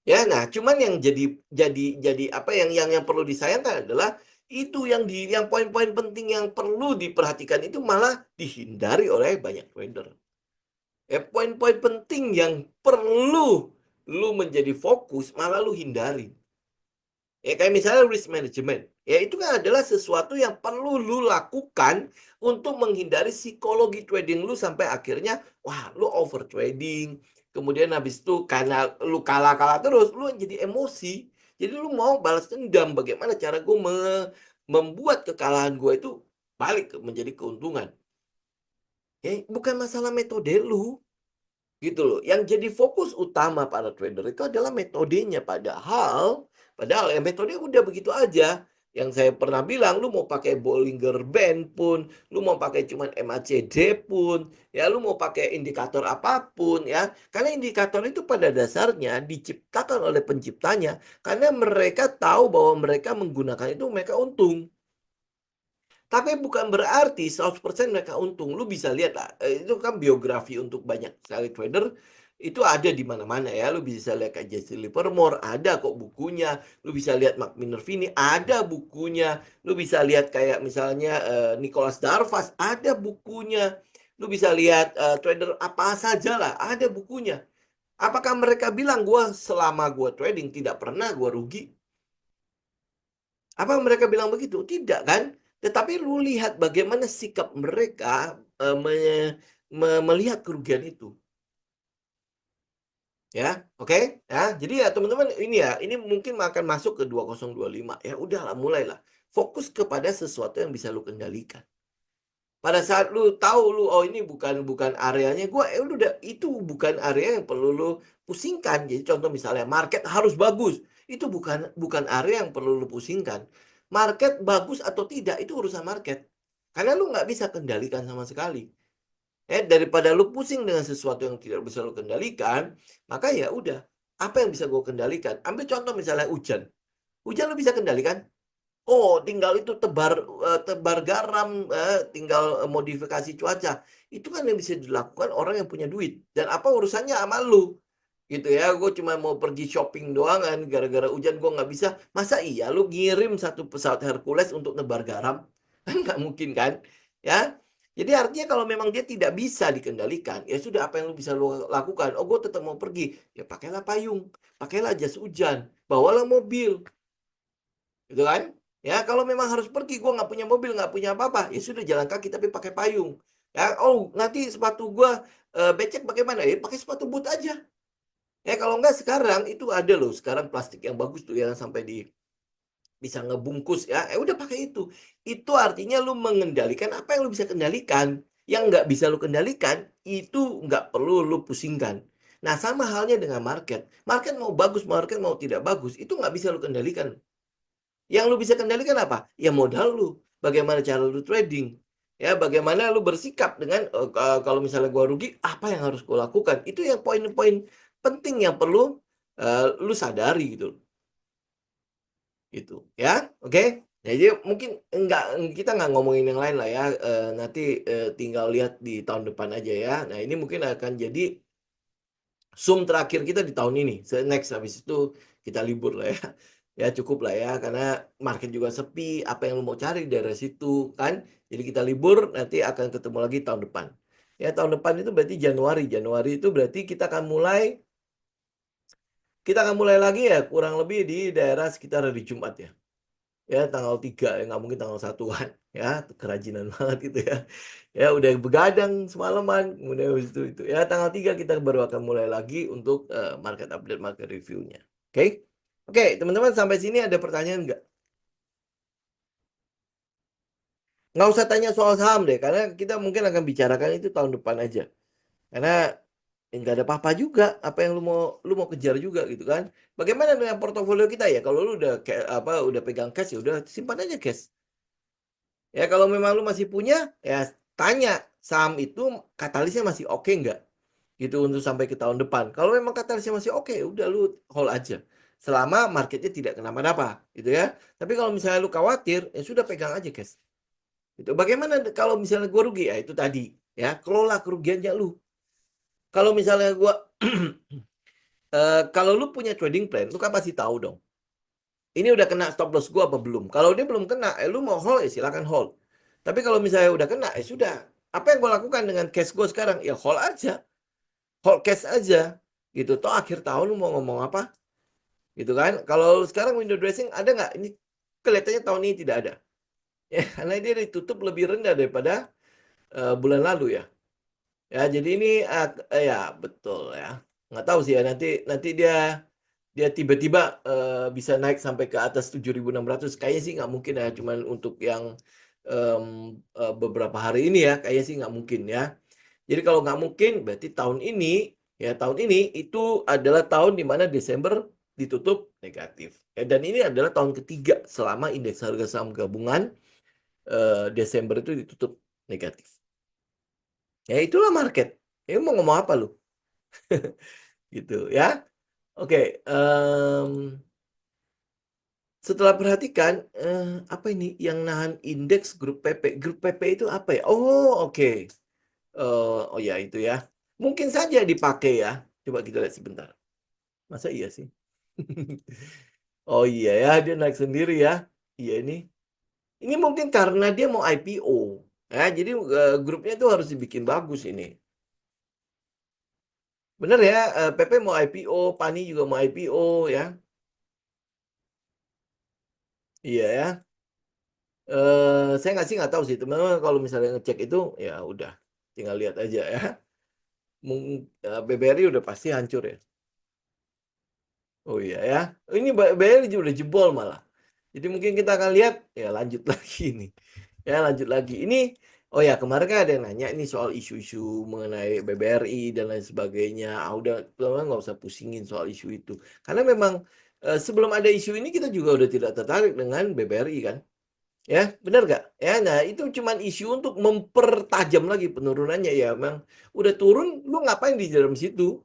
Ya, nah cuman yang jadi apa yang perlu disayangkan adalah itu yang poin-poin penting yang perlu diperhatikan itu malah dihindari oleh banyak trader. Ya, poin-poin penting yang perlu lu menjadi fokus malah lu hindari. Ya kayak misalnya risk management. Ya itu kan adalah sesuatu yang perlu lu lakukan untuk menghindari psikologi trading lu sampai akhirnya wah lu over trading. Kemudian habis itu karena lu kalah-kalah terus lu jadi emosi. Jadi lu mau balas dendam bagaimana cara gue membuat kekalahan gue itu balik menjadi keuntungan. Ya bukan masalah metode lu. Gitu loh. Yang jadi fokus utama para trader itu adalah metodenya. Padahal ya metode udah begitu aja. Yang saya pernah bilang, lu mau pakai Bollinger Band pun, lu mau pakai cuman MACD pun, ya lu mau pakai indikator apapun ya. Karena indikator itu pada dasarnya diciptakan oleh penciptanya karena mereka tahu bahwa mereka menggunakan itu mereka untung. Tapi bukan berarti 100% mereka untung. Lu bisa lihat lah, itu kan biografi untuk banyak sekali trader itu ada di mana-mana ya. Lu bisa lihat kayak Jesse Livermore, ada kok bukunya. Lu bisa lihat Mark Minervini, ada bukunya. Lu bisa lihat kayak misalnya Nicholas Darvas, ada bukunya. Lu bisa lihat trader apa saja lah, ada bukunya. Apakah mereka bilang selama gua trading tidak pernah gua rugi? Apa mereka bilang begitu? Tidak kan? Tetapi lu lihat bagaimana sikap mereka melihat kerugian itu. Ya, oke? Ya, jadi ya teman-teman ini ya, ini mungkin akan masuk ke 2025. Ya udahlah, mulailah. Fokus kepada sesuatu yang bisa lu kendalikan. Pada saat lu tahu oh ini bukan bukan areanya gua, udah itu bukan area yang perlu lu pusingkan. Jadi contoh misalnya market harus bagus. Itu bukan area yang perlu lu pusingkan. Market bagus atau tidak itu urusan market. Karena lu nggak bisa kendalikan sama sekali. Daripada lu pusing dengan sesuatu yang tidak bisa lu kendalikan, maka ya udah, apa yang bisa gue kendalikan? Ambil contoh misalnya hujan. Hujan lu bisa kendalikan? Oh, tinggal itu tebar garam, tinggal modifikasi cuaca. Itu kan yang bisa dilakukan orang yang punya duit. Dan apa urusannya sama lu? Gitu ya, gue cuma mau pergi shopping doang kan, gara-gara hujan gue nggak bisa. Masa iya lu ngirim satu pesawat Hercules untuk nebar garam? Kan nggak mungkin kan? Ya, jadi artinya kalau memang dia tidak bisa dikendalikan, ya sudah apa yang lu bisa lu lakukan? Oh, gue tetap mau pergi. Ya pakailah payung, pakailah jas hujan, bawalah mobil, gitu kan? Ya kalau memang harus pergi, gue nggak punya mobil, nggak punya apa-apa, ya sudah jalan kaki tapi pakai payung. Ya, oh nanti sepatu gue becek bagaimana? Ya pakai sepatu boot aja. Ya kalau nggak sekarang itu ada loh, sekarang plastik yang bagus tuh yang sampai di bisa ngebungkus ya, udah pakai itu. Itu artinya lu mengendalikan apa yang lu bisa kendalikan. Yang nggak bisa lu kendalikan, itu nggak perlu lu pusingkan. Nah, sama halnya dengan market. Market mau bagus, market mau tidak bagus, itu nggak bisa lu kendalikan. Yang lu bisa kendalikan apa? Ya modal lu. Bagaimana cara lu trading. Ya, bagaimana lu bersikap dengan kalau misalnya gua rugi, apa yang harus gua lakukan? Itu yang poin-poin penting yang perlu lu sadari gitu. Gitu, ya. Oke. Jadi mungkin kita nggak ngomongin yang lain lah ya. Nanti tinggal lihat di tahun depan aja ya. Nah, ini mungkin akan jadi Zoom terakhir kita di tahun ini. Next habis itu kita libur lah ya. Ya cukup lah ya karena market juga sepi. Apa yang lu mau cari dari situ kan? Jadi kita libur nanti akan ketemu lagi tahun depan. Ya tahun depan itu berarti Januari. Januari itu berarti kita akan mulai lagi ya kurang lebih di daerah sekitar hari Jumat ya. Ya tanggal 3 ya nggak mungkin tanggal 1-an ya kerajinan banget gitu ya. Ya udah begadang semalaman kemudian habis itu ya tanggal 3 kita baru akan mulai lagi untuk market update market reviewnya. Oke. Oke, teman-teman sampai sini ada pertanyaan nggak? Nggak usah tanya soal saham deh karena kita mungkin akan bicarakan itu tahun depan aja. Karena nggak ada apa-apa juga apa yang lu mau kejar juga gitu kan. Bagaimana dengan portofolio kita ya? Kalau lu udah kayak apa udah pegang cash ya udah simpan aja cash. Ya kalau memang lu masih punya, ya tanya saham itu katalisnya masih oke nggak? Gitu untuk sampai ke tahun depan. Kalau memang katalisnya masih oke, udah lu hold aja. Selama marketnya tidak kenapa-napa, gitu ya. Tapi kalau misalnya lu khawatir, ya sudah pegang aja, guys. Gitu. Bagaimana kalau misalnya gua rugi? Ya itu tadi, ya kelola kerugiannya lu. Kalau misalnya gua, kalau lu punya trading plan, lu kan pasti tahu dong. Ini udah kena stop loss gua apa belum? Kalau dia belum kena, lu mau hold ya silakan hold. Tapi kalau misalnya udah kena, ya sudah. Apa yang gua lakukan dengan cash gua sekarang? Ya hold aja. Hold cash aja. Gitu. Toh akhir tahun lu mau ngomong apa? Gitu kan. Kalau sekarang window dressing ada nggak? Ini kelihatannya tahun ini tidak ada. Ya, karena dia ditutup lebih rendah daripada bulan lalu ya. Ya, jadi ini ya betul ya. Nggak tahu sih ya nanti nanti dia tiba-tiba bisa naik sampai ke atas 7.600. Kayaknya sih nggak mungkin ya, cuman untuk yang beberapa hari ini ya, kayaknya sih nggak mungkin ya. Jadi kalau nggak mungkin, berarti tahun ini itu adalah tahun di mana Desember ditutup negatif. Dan ini adalah tahun ketiga selama indeks harga saham gabungan Desember itu ditutup negatif. Ya itulah market. Ya mau ngomong apa lu? Gitu ya. Oke. Setelah perhatikan, apa ini yang nahan indeks grup PP? Grup PP itu apa ya? Oh, oke. Oh ya itu ya. Mungkin saja dipakai ya. Coba kita lihat sebentar. Masa iya sih? Oh iya ya, dia naik sendiri ya. Iya ini. Ini mungkin karena dia mau IPO. Ya, jadi grupnya itu harus dibikin bagus ini. Bener ya, PP mau IPO, Pani juga mau IPO ya. Iya ya. Saya nggak tahu sih, teman-teman kalau misalnya ngecek itu ya udah tinggal lihat aja ya. BBRI udah pasti hancur ya. Oh iya ya. Ini BBRI udah jebol malah. Jadi mungkin kita akan lihat ya lanjut lagi nih. Ya lanjut lagi. Ini oh ya kemarin kan ada yang nanya ini soal isu-isu mengenai BBRI dan lain sebagainya. Udah teman-teman nggak usah pusingin soal isu itu. Karena memang sebelum ada isu ini kita juga udah tidak tertarik dengan BBRI kan. Ya, benar nggak? Ya, nah itu cuman isu untuk mempertajam lagi penurunannya ya. Memang udah turun, lu ngapain di dalam situ?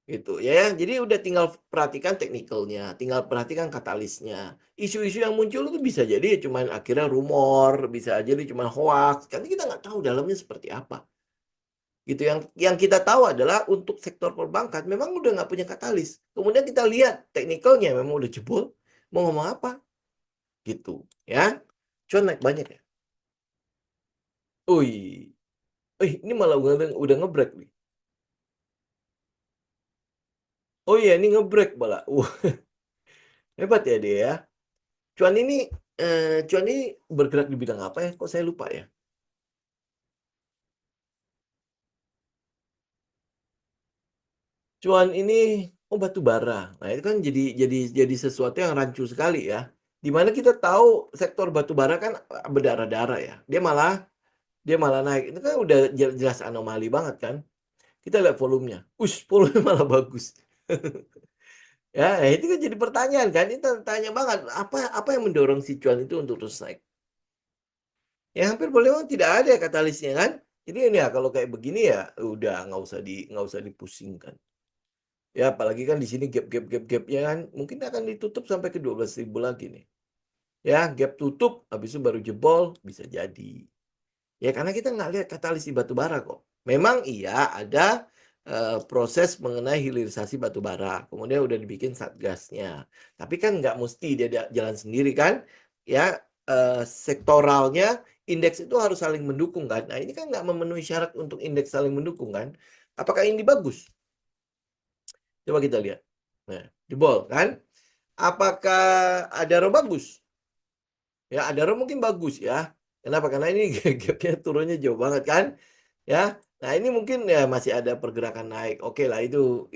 Gitu ya. Jadi udah tinggal perhatikan teknikalnya, tinggal perhatikan katalisnya. Isu-isu yang muncul itu bisa jadi cuman akhirnya rumor, bisa jadi cuman hoax. Karena kita nggak tahu dalamnya seperti apa. Gitu yang kita tahu adalah untuk sektor perbankan memang udah nggak punya katalis. Kemudian kita lihat teknikalnya memang udah jebol. Mau ngomong apa? Gitu ya. Cuan naik banyak ya. Wih, ini malah udah ngebreak nih. Oh iya, ini ngebreak malah. Hebat ya dia ya. Cuan ini, cuan ini bergerak di bidang apa ya? Kok saya lupa ya? Cuan ini, Oh, batu bara. Nah, itu kan jadi sesuatu yang rancu sekali ya. Di mana kita tahu sektor batu bara kan berdarah-darah ya. Dia malah naik. Itu kan udah jelas anomali banget kan. Kita lihat volumenya. Volumenya malah bagus. Ya, nah itu kan jadi pertanyaan kan. Itu tanya banget apa yang mendorong si cuan itu untuk terus naik. Ya hampir boleh bilang tidak ada katalisnya kan. Jadi ini ya kalau kayak begini ya udah nggak usah dipusingkan. Ya apalagi kan di sini gapnya kan mungkin akan ditutup sampai ke 12.000 lagi nih. Ya gap tutup habis itu baru jebol bisa jadi. Ya karena kita nggak lihat katalis di batu bara kok. Memang iya ada proses mengenai hilirisasi batu bara. Kemudian udah dibikin satgasnya. Tapi kan nggak mesti dia jalan sendiri kan. Ya sektoralnya indeks itu harus saling mendukung kan. Nah ini kan nggak memenuhi syarat untuk indeks saling mendukung kan. Apakah ini bagus? Coba kita lihat. Nah, jebol kan. Apakah Adaro bagus? Ya, Adaro mungkin bagus ya. Kenapa? Karena ini gapnya turunnya jauh banget kan. Ya. Nah, ini mungkin ya masih ada pergerakan naik. Oke lah itu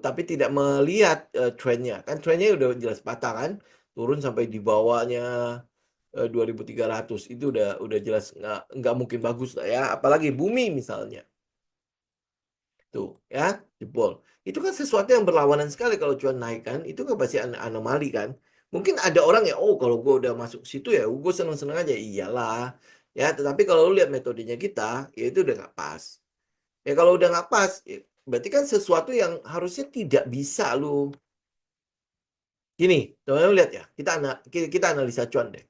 tapi tidak melihat trennya. Kan trennya udah jelas patah kan. Turun sampai di bawahnya 2.300. Itu udah jelas nggak mungkin bagus lah ya. Apalagi bumi misalnya. Tuh, ya, jebol. Itu kan sesuatu yang berlawanan sekali kalau cuan naik kan. Itu kan pasti anomali kan. Mungkin ada orang yang, oh kalau gue udah masuk situ ya gue seneng-seneng aja. Iyalah. Ya, tetapi kalau lu lihat metodenya kita, ya itu udah nggak pas. Ya kalau udah nggak pas, ya, berarti kan sesuatu yang harusnya tidak bisa lu. Gini, teman-teman lihat ya. Kita analisa cuan deh.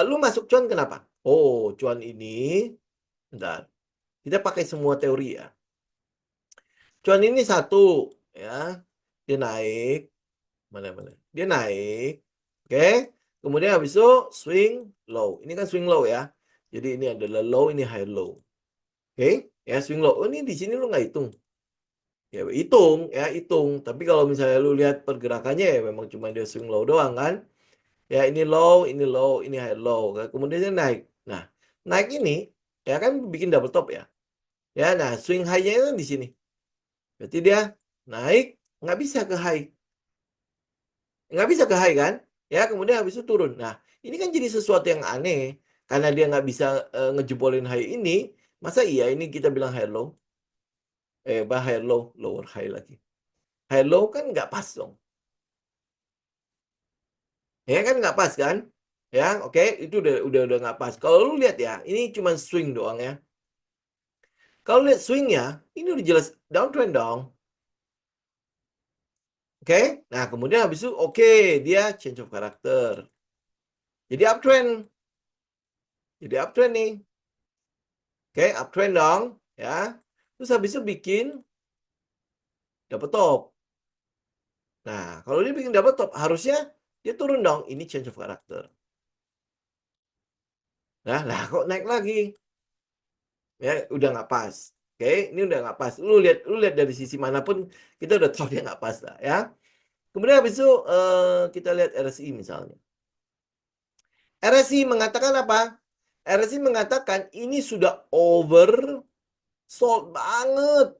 Lu masuk cuan kenapa? Oh, cuan ini, bentar. Kita pakai semua teori ya. Cuan ini satu, ya, dia naik, mana? Dia naik, oke. Kemudian habis itu swing low. Ini kan swing low ya. Jadi ini adalah low, ini high low. Oke, ya swing low. Oh, ini di sini lu nggak hitung. Ya hitung. Tapi kalau misalnya lu lihat pergerakannya ya memang cuma dia swing low doang kan. Ya ini low, ini high low. Kemudian dia naik. Nah, naik ini ya kan bikin double top ya. Ya, nah swing high-nya kan di sini. Berarti dia naik, nggak bisa ke high. Nggak bisa ke high kan? Ya, kemudian habis itu turun. Nah, ini kan jadi sesuatu yang aneh. Karena dia nggak bisa ngejebolin high ini. Masa iya ini kita bilang high low? High low, lower high lagi. High low kan nggak pas dong. Ya kan nggak pas kan? Ya, oke, itu udah nggak pas. Kalau lu lihat ya, ini cuma swing doang ya. Kalau lihat swingnya, ini udah jelas downtrend dong. Oke, nah kemudian habis itu dia change of character. Jadi uptrend. Jadi uptrend nih. Oke, uptrend dong, ya. Terus habis itu bikin double top. Nah, kalau dia bikin double top, harusnya dia turun dong. Ini change of character. Nah, lah kok naik lagi? Ya, udah nggak pas. Oke, ini udah nggak pas. Lu lihat dari sisi manapun, kita udah tahu dia nggak pas lah, ya. Kemudian habis itu kita lihat RSI misalnya. RSI mengatakan apa? RSI mengatakan ini sudah oversold banget.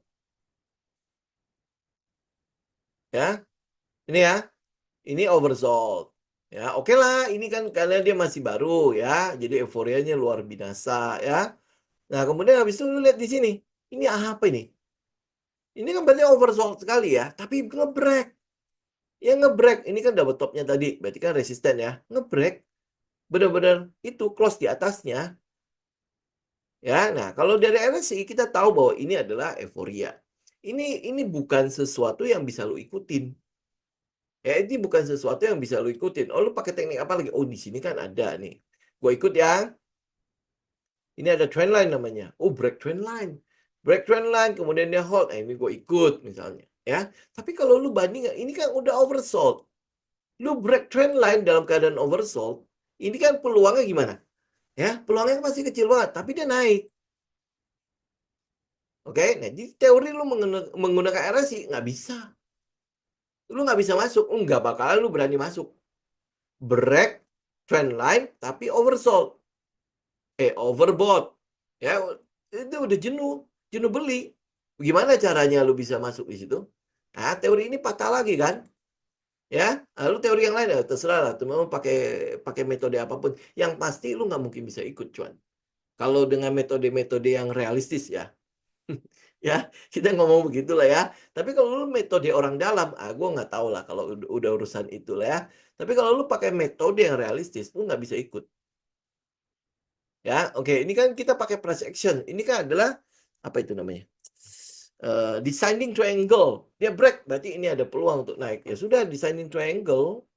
Ya, ini ya. Ini oversold. Ya, oke lah, ini kan karena dia masih baru ya, jadi euforianya luar binasa ya. Nah, kemudian habis itu lu lihat di sini. Ini apa ini? Ini kan berarti oversold sekali ya, tapi ngebreak. Ya ngebreak, ini kan double topnya tadi, berarti kan resisten ya. Ngebreak, benar-benar itu close di atasnya. Ya, nah kalau dari RSI kita tahu bahwa ini adalah euforia. Ini bukan sesuatu yang bisa lu ikutin. Ya, ini bukan sesuatu yang bisa lu ikutin. Oh, lu pakai teknik apa lagi? Oh, di sini kan ada nih. Gue ikut ya. Ini ada trend line namanya. Oh, break trend line. Break trend line, kemudian dia hold. Ini gue ikut misalnya. Ya, tapi kalau lu banding, ini kan udah oversold. Lu break trend line dalam keadaan oversold, ini kan peluangnya gimana? Ya, peluangnya masih kecil banget, tapi dia naik. Oke, nah di teori lu menggunakan RSI nggak bisa. Lu nggak bisa masuk, nggak bakalan lu berani masuk. Break trend line tapi oversold. Overbought. Ya, itu udah jenuh beli. Gimana caranya lu bisa masuk di situ? Nah, teori ini patah lagi kan? Ya, lalu teori yang lain ya terserah lah, teman-teman pakai pakai metode apapun. Yang pasti lu nggak mungkin bisa ikut cuan. Kalau dengan metode-metode yang realistis ya. Ya, kita ngomong begitulah ya. Tapi kalau lu metode orang dalam, gue nggak tahu lah kalau udah urusan itu lah ya. Tapi kalau lu pakai metode yang realistis, lu nggak bisa ikut. Ya, oke. Ini kan kita pakai price action. Ini kan adalah apa itu namanya? Descending triangle. Dia break, berarti ini ada peluang untuk naik. Ya sudah, descending triangle.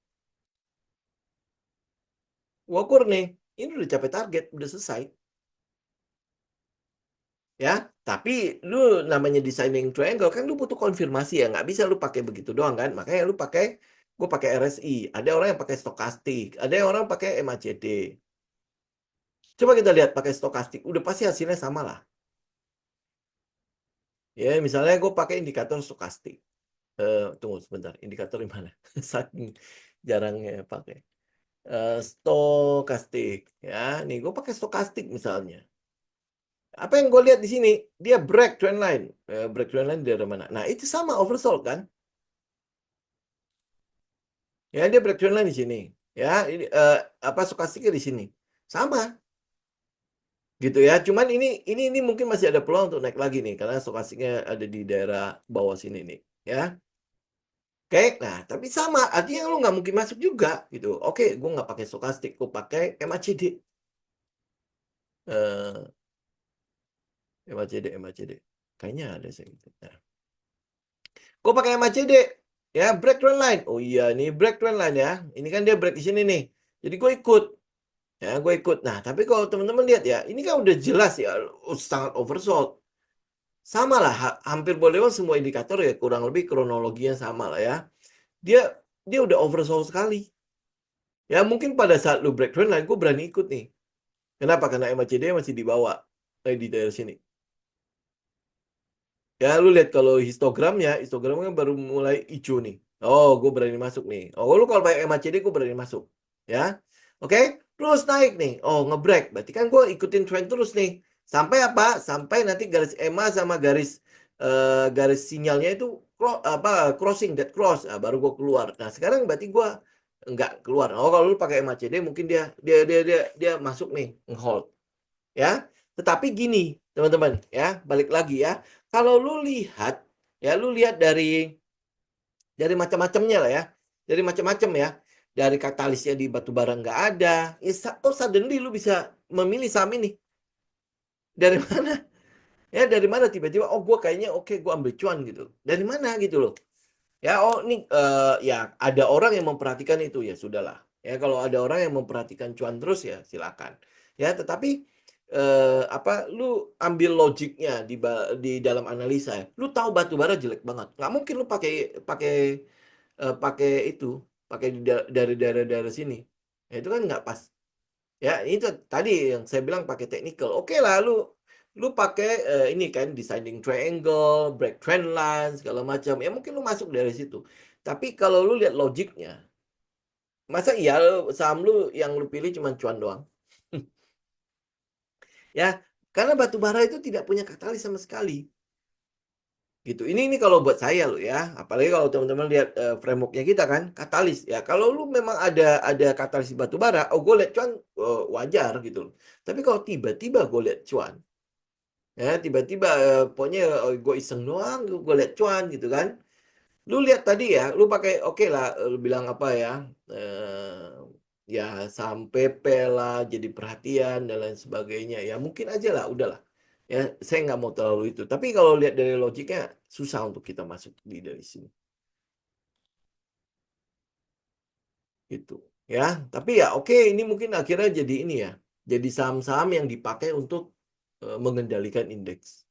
Gua ukur nih, ini udah capai target, udah selesai. Ya, tapi lu namanya designing triangle kan lu butuh konfirmasi ya, nggak bisa lu pakai begitu doang kan. Makanya lu pakai, gue pakai RSI. Ada orang yang pakai stokastik, ada yang orang pakai MACD. Coba kita lihat pakai stokastik, udah pasti hasilnya sama lah. Ya, misalnya gue pakai indikator stokastik. Tunggu sebentar, indikator di mana? Saking jarangnya pakai. Stokastik, ya. Nih gue pakai stokastik misalnya. Apa yang gue lihat di sini, dia break trend line. Break trend line dari mana? Nah, itu sama oversold kan? Ya, dia break trend line di sini. Ya, ini apa stokastiknya di sini. Sama gitu ya. Cuman ini mungkin masih ada peluang untuk naik lagi nih karena stokastiknya ada di daerah bawah sini nih, ya. Oke, nah tapi sama, artinya lu nggak mungkin masuk juga gitu. Oke, gue nggak pakai stokastik, gue pakai MACD. Eh, MACD. Kayaknya ada sih gitu. Nah, gue pakai MACD, ya break trend line. Oh iya, ini break trend line ya. Ini kan dia break di sini nih. Jadi gue ikut, ya gue ikut. Nah, tapi kalau teman-teman lihat ya, ini kan udah jelas ya, sangat oversold. Sama lah, hampir boleh bilang semua indikator ya kurang lebih kronologinya sama lah ya. Dia dia udah oversold sekali. Ya mungkin pada saat lu break trend line, gue berani ikut nih. Kenapa? Karena MACD masih di bawah, di daerah sini. Ya, lu lihat kalau histogramnya baru mulai hijau nih. Oh, gue berani masuk nih. Oh, lu kalau pakai MACD, gue berani masuk. Ya, oke. Terus naik nih. Oh, ngebreak. Berarti kan gue ikutin trend terus nih. Sampai apa? Sampai nanti garis EMA sama garis sinyalnya itu crossing, dead cross. Nah, baru gue keluar. Nah, sekarang berarti gue nggak keluar. Oh, kalau lu pakai MACD, mungkin dia masuk nih, nge-hold. Ya, tetapi gini, teman-teman, ya, balik lagi ya. Kalau lu lihat dari macam-macamnya lah ya. Dari macam-macam ya. Dari katalisnya di batu bara nggak ada. Suddenly lu bisa memilih saham ini. Dari mana? Ya, dari mana tiba-tiba, oh gue kayaknya oke, gue ambil cuan gitu. Dari mana gitu loh. Ya, oh ini ya ada orang yang memperhatikan itu ya sudahlah. Ya kalau ada orang yang memperhatikan cuan terus ya silakan. Ya, tetapi apa lu ambil logiknya di dalam analisa ya. Lu tahu batu bara jelek banget. Nggak mungkin lu pakai pakai pakai itu, pakai dari daerah-daerah sini. Ya, itu kan nggak pas. Ya, itu tadi yang saya bilang pakai technical. Oke lah, lu pakai ini kan designing triangle, break trend line segala macam. Ya mungkin lu masuk dari situ. Tapi kalau lu lihat logiknya, masa iya saham lu yang lu pilih cuma cuan doang? Ya, karena batu bara itu tidak punya katalis sama sekali. Gitu. Ini kalau buat saya loh ya. Apalagi kalau teman-teman lihat frameworknya kita kan, katalis ya. Kalau lu memang ada katalis di batu bara, oh gue lihat cuan wajar gitu loh. Tapi kalau tiba-tiba gue lihat cuan, ya tiba-tiba pokoknya gue iseng doang, gue lihat cuan gitu kan. Lu lihat tadi ya, lu pakai oke lah, lu bilang apa ya, ya sampai lah jadi perhatian dan lain sebagainya. Ya mungkin aja lah, udahlah. Ya saya nggak mau terlalu itu. Tapi kalau lihat dari logiknya, susah untuk kita masuk dari sini. Gitu. Ya, tapi ya oke, ini mungkin akhirnya jadi ini ya. Jadi saham-saham yang dipakai untuk mengendalikan indeks.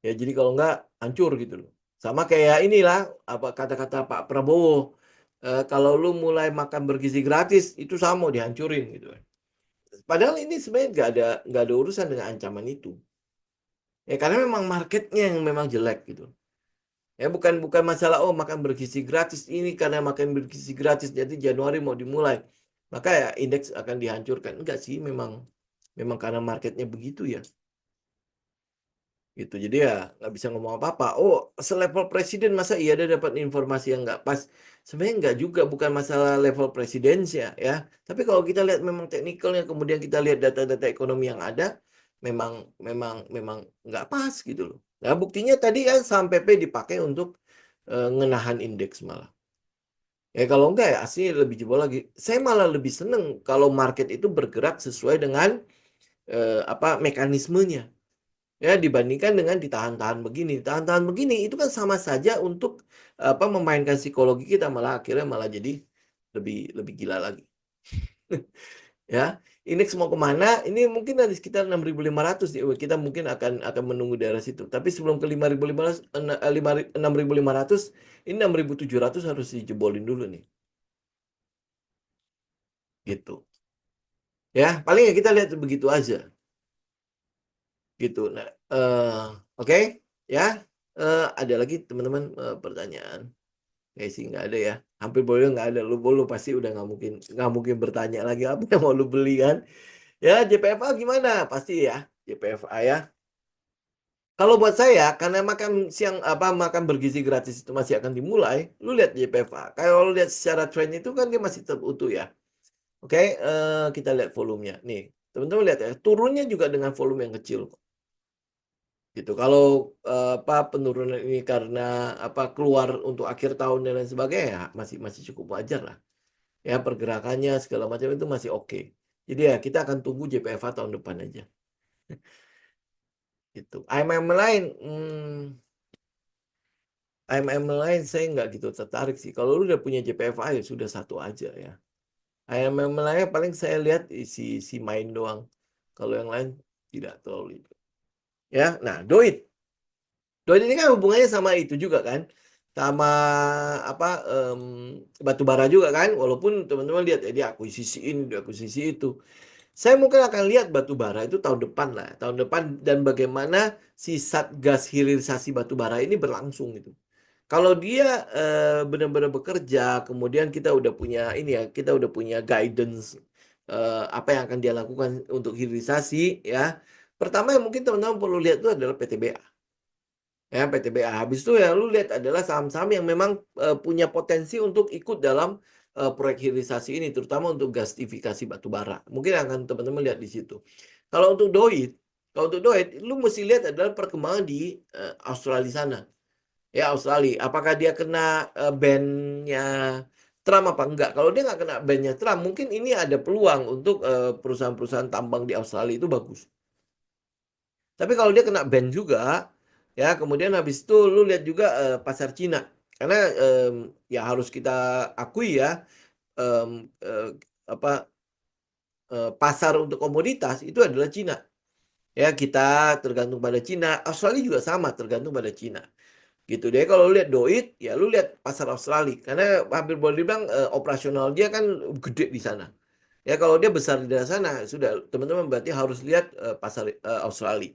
Ya, jadi kalau nggak hancur gitu loh. Sama kayak inilah apa kata-kata Pak Prabowo. Kalau lu mulai makan bergizi gratis, itu sama mau dihancurin gitu. Padahal ini sebenarnya nggak ada urusan dengan ancaman itu. Ya karena memang marketnya yang memang jelek gitu. Ya bukan bukan masalah oh makan bergizi gratis ini karena makan bergizi gratis jadi Januari mau dimulai. Maka ya indeks akan dihancurkan. Enggak sih, memang memang karena marketnya begitu ya. gitu. Jadi ya nggak bisa ngomong apa-apa. Oh, selevel presiden masa iya dia dapat informasi yang nggak pas? Sebenarnya nggak juga, bukan masalah level presidennya ya. Tapi kalau kita lihat memang teknikalnya, kemudian kita lihat data-data ekonomi yang ada, memang memang nggak pas gitu loh. Nah, buktinya tadi ya saham PP dipakai untuk ngenahan indeks malah. Ya kalau enggak ya asli lebih jebol lagi. Saya malah lebih seneng kalau market itu bergerak sesuai dengan apa mekanismenya. Ya dibandingkan dengan ditahan-tahan begini. Tahan-tahan begini itu kan sama saja untuk apa memainkan psikologi kita, malah akhirnya malah jadi lebih lebih gila lagi. Ya, indeks mau kemana? Ini mungkin dari sekitar 6.500 nih. Kita mungkin akan menunggu daerah situ. Tapi sebelum ke 5.500, 6.500, ini 6.700 harus dijebolin dulu nih. Gitu. Ya, paling ya kita lihat begitu aja. Gitu. Nah, oke. Ya, ada lagi teman-teman pertanyaan? Kayak sih nggak ada ya. Hampir boleh nggak ada. Lu pasti udah nggak mungkin bertanya lagi apa yang mau lu beli kan? Ya, JPFA gimana? Pasti ya, JPFA ya. Kalau buat saya, karena makan siang apa makan bergizi gratis itu masih akan dimulai, lu lihat JPFA. Kalau lu lihat secara tren itu kan dia masih tetap utuh ya. Oke, kita lihat volumenya. Nih, teman-teman lihat ya, turunnya juga dengan volume yang kecil kok. Gitu. Kalau apa penurunan ini karena apa keluar untuk akhir tahun dan lain sebagainya, ya masih masih cukup wajar lah. Ya pergerakannya segala macam itu masih oke. Jadi ya kita akan tunggu JPFA tahun depan aja. Gitu. IMM lain, IMM lain saya nggak gitu tertarik sih. Kalau lu udah punya JPFA ya sudah satu aja ya. IMM lain paling saya lihat isi main doang. Kalau yang lain tidak terlalu itu. Ya, nah Doit. Doit ini kan hubungannya sama itu juga kan, sama apa batu bara juga kan. Walaupun teman-teman lihat ya dia akuisisi ini, dia akuisisi itu. Saya mungkin akan lihat batu bara itu tahun depan lah, tahun depan dan bagaimana si Satgas hilirisasi batu bara ini berlangsung gitu. Kalau dia benar-benar bekerja, kemudian kita udah punya ini ya, kita udah punya guidance apa yang akan dia lakukan untuk hilirisasi ya. Pertama yang mungkin teman-teman perlu lihat itu adalah PTBA. Ya, PTBA. Habis itu ya lu lihat adalah saham-saham yang memang punya potensi untuk ikut dalam proyek hilirisasi ini, terutama untuk gasifikasi batu bara. Mungkin akan teman-teman lihat di situ. Kalau untuk Doit, lu mesti lihat adalah perkembangan di Australia sana. Ya, Australia. Apakah dia kena ban-nya Trump apa enggak? Kalau dia nggak kena ban-nya Trump, mungkin ini ada peluang untuk perusahaan-perusahaan tambang di Australia itu bagus. Tapi kalau dia kena ban juga, ya kemudian habis itu lu lihat juga pasar Cina. Karena ya harus kita akui ya, em, eh, apa pasar untuk komoditas itu adalah Cina. Ya kita tergantung pada Cina. Australia juga sama tergantung pada Cina. Gitu deh. Kalau lu lihat Doit, ya lu lihat pasar Australia. Karena hampir boleh dibilang operasional dia kan gede di sana. Ya kalau dia besar di daerah sana, sudah teman-teman berarti harus lihat pasar Australia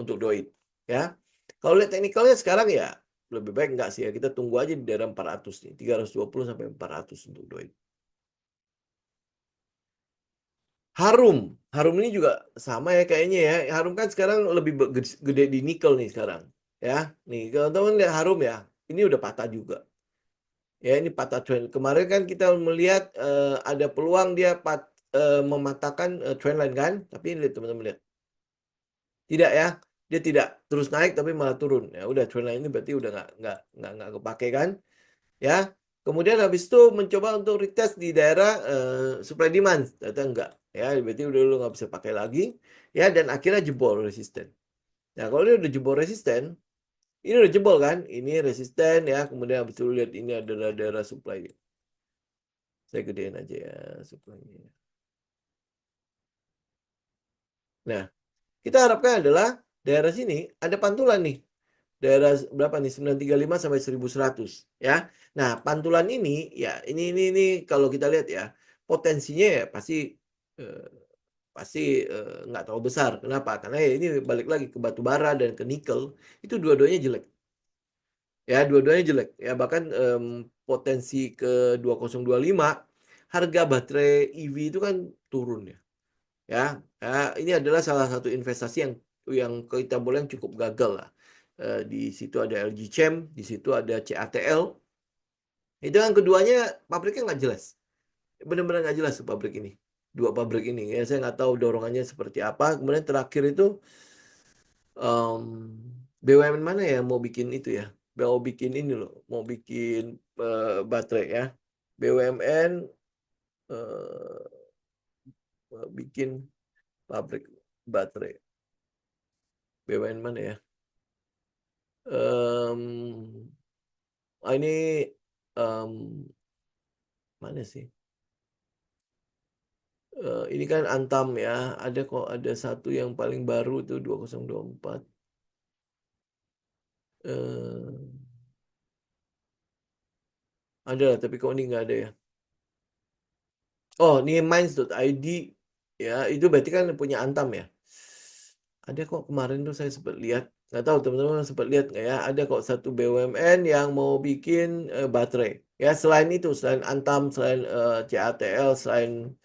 untuk Doit. Ya. Kalau lihat teknikalnya sekarang ya lebih baik enggak sih ya. Kita tunggu aja di daerah 400 nih. 320 sampai 400 untuk Doit. Harum. Harum ini juga sama ya kayaknya ya. Harum kan sekarang lebih gede di nikel nih sekarang. Ya. Nih, kalau teman lihat Harum ya. Ini udah patah juga. Ya, ini patah trend. Kemarin kan kita melihat ada peluang dia mematahkan trend line kan. Tapi ini lihat teman-teman lihat. Tidak ya, dia tidak terus naik tapi malah turun. Ya udah trend line ini berarti udah nggak kepake kan, ya. Kemudian habis itu mencoba untuk retest di daerah supply demand, ternyata enggak. Ya berarti udah lu nggak bisa pakai lagi. Ya dan akhirnya jebol resisten. Nah kalau dia udah jebol resisten, ini udah jebol kan, ini resisten ya. Kemudian habis itu lihat ini adalah daerah supply. Saya gedein aja ya supply-nya. Nah, kita harapkan adalah daerah sini ada pantulan nih. Daerah berapa nih? 935 sampai 1100 ya. Nah, pantulan ini ya ini kalau kita lihat ya, potensinya ya eh, pasti nggak terlalu besar. Kenapa? Karena ya ini balik lagi ke batu bara dan ke nikel, itu dua-duanya jelek. Ya, dua-duanya jelek. Ya, bahkan potensi ke 2025 harga baterai EV itu kan turun ya. Ya, ini adalah salah satu investasi yang yang kita boleh yang cukup gagal lah. Di situ ada LG Chem, di situ ada CATL. Itu yang keduanya pabriknya nggak jelas. Benar-benar nggak jelas tuh pabrik ini. Dua pabrik ini ya, saya nggak tahu dorongannya seperti apa. Kemudian terakhir itu BUMN mana ya mau bikin itu ya? Mau bikin ini loh, mau bikin baterai ya. BUMN bikin pabrik baterai. BUMN mana ya? Ini mana sih? Ini kan Antam ya. Ada kok, ada satu yang paling baru tuh 2024. Ada lah, tapi kok ini nggak ada ya. Oh, ini minds.id ya, itu berarti kan punya Antam ya. Ada kok kemarin tuh saya sempat lihat, nggak tahu teman-teman sempat lihat nggak ya, ada kok satu BUMN yang mau bikin baterai. Ya selain itu, selain Antam, selain CATL, selain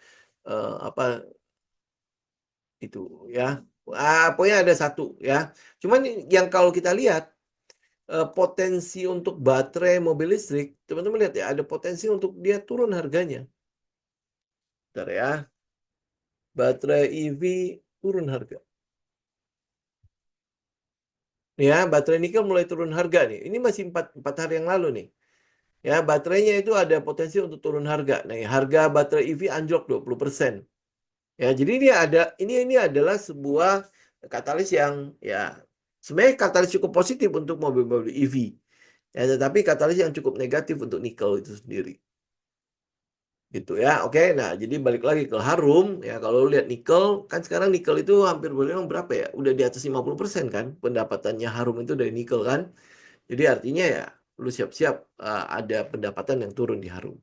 apa itu ya, pokoknya ada satu ya. Cuman yang kalau kita lihat potensi untuk baterai mobil listrik, teman-teman lihat ya, ada potensi untuk dia turun harganya. Bentar ya, baterai EV turun harga. Ya, baterai nikel mulai turun harga nih. Ini masih 4 hari yang lalu nih. Ya, baterainya itu ada potensi untuk turun harga. Nah, harga baterai EV anjlok 20%. Ya, jadi ini adalah sebuah katalis yang ya sebenarnya katalis cukup positif untuk mobil-mobil EV. Ya, tetapi katalis yang cukup negatif untuk nikel itu sendiri. Gitu ya. Oke, nah jadi balik lagi ke Harum ya, kalau lihat nikel kan sekarang nikel itu hampir boleh bilang berapa ya? Udah di atas 50% kan pendapatannya Harum itu dari nikel kan. Jadi artinya ya lu siap-siap ada pendapatan yang turun di Harum.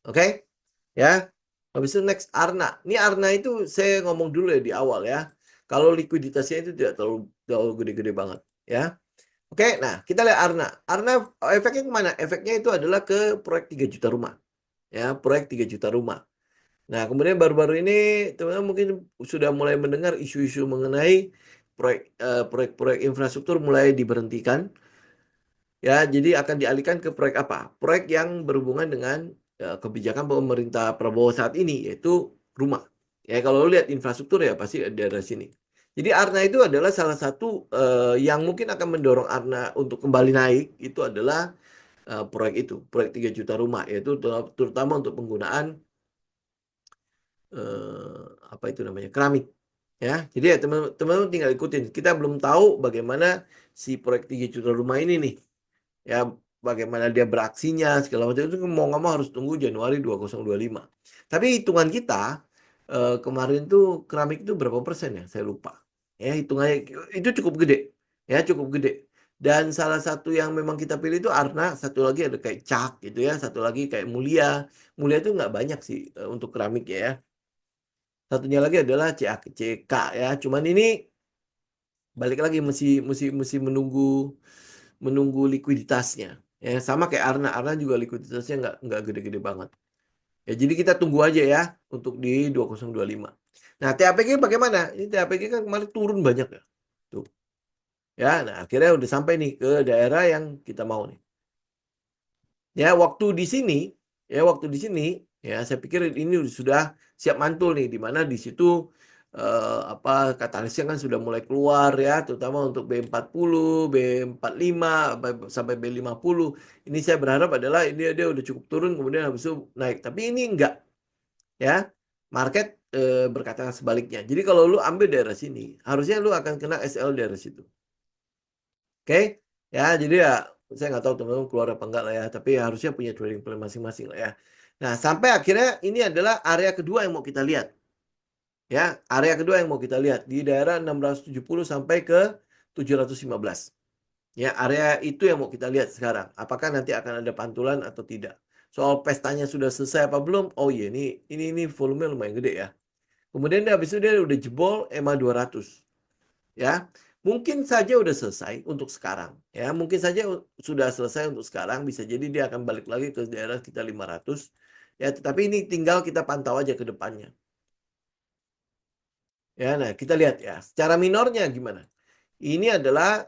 Oke? Ya. Habis itu next Arna. Ini Arna itu saya ngomong dulu ya di awal ya. Kalau likuiditasnya itu tidak terlalu gede-gede banget ya. Oke, nah kita lihat Arna. Arna efeknya kemana? Efeknya itu adalah ke proyek 3 juta rumah. Ya, proyek 3 juta rumah. Nah, kemudian baru-baru ini teman-teman mungkin sudah mulai mendengar isu-isu mengenai proyek-proyek infrastruktur mulai diberhentikan. Ya, jadi akan dialihkan ke proyek apa? Proyek yang berhubungan dengan kebijakan pemerintah Prabowo saat ini, yaitu rumah. Ya, kalau lihat infrastruktur ya pasti ada dari sini. Jadi Arna itu adalah salah satu yang mungkin akan mendorong Arna untuk kembali naik, itu adalah proyek itu, proyek 3 juta rumah, yaitu terutama untuk penggunaan apa itu namanya, keramik. Ya, jadi ya teman-teman tinggal ikutin. Kita belum tahu bagaimana si proyek 3 juta rumah ini nih. Ya, bagaimana dia beraksinya segala macam itu mau nggak mau harus tunggu Januari 2025. Tapi hitungan kita kemarin tuh keramik itu berapa persen ya? Saya lupa. Ya, hitungannya itu cukup gede. Ya, cukup gede. Dan salah satu yang memang kita pilih itu Arna, satu lagi ada kayak Cak gitu ya, satu lagi kayak Mulia. Mulia itu nggak banyak sih untuk keramik ya. Satunya lagi adalah CK ya. Cuman ini balik lagi mesti menunggu likuiditasnya. Ya, sama kayak Arna. Arna juga likuiditasnya nggak gede-gede banget. Ya, jadi kita tunggu aja ya untuk di 2025. Nah, TAPG bagaimana? Ini TAPG kan kemarin turun banyak ya. Tuh. Ya, nah akhirnya udah sampai nih ke daerah yang kita mau nih. Ya, waktu di sini ya saya pikir ini sudah siap mantul nih, di mana di situ apa katalisnya kan sudah mulai keluar ya, terutama untuk B40, B45 sampai B50. Ini saya berharap adalah ini dia udah cukup turun kemudian habis itu naik. Tapi ini enggak ya. Market berkata sebaliknya. Jadi kalau lu ambil daerah sini, harusnya lu akan kena SL daerah situ. Oke, ya jadi ya saya nggak tahu teman-teman keluar apa enggak lah ya, tapi ya harusnya punya trading plan masing-masing lah ya. Nah, sampai akhirnya ini adalah area kedua yang mau kita lihat. Ya, area kedua yang mau kita lihat di daerah 670 sampai ke 715. Ya, area itu yang mau kita lihat sekarang. Apakah nanti akan ada pantulan atau tidak? Soal pestanya sudah selesai apa belum? Oh iya, ini volume lumayan gede ya. Kemudian habis itu dia udah jebol EMA 200. Ya, mungkin saja udah selesai untuk sekarang. Ya, mungkin saja sudah selesai untuk sekarang. Bisa jadi dia akan balik lagi ke daerah kita 500. Ya, tetapi ini tinggal kita pantau aja ke depannya. Ya, nah kita lihat ya. Secara minornya gimana? Ini adalah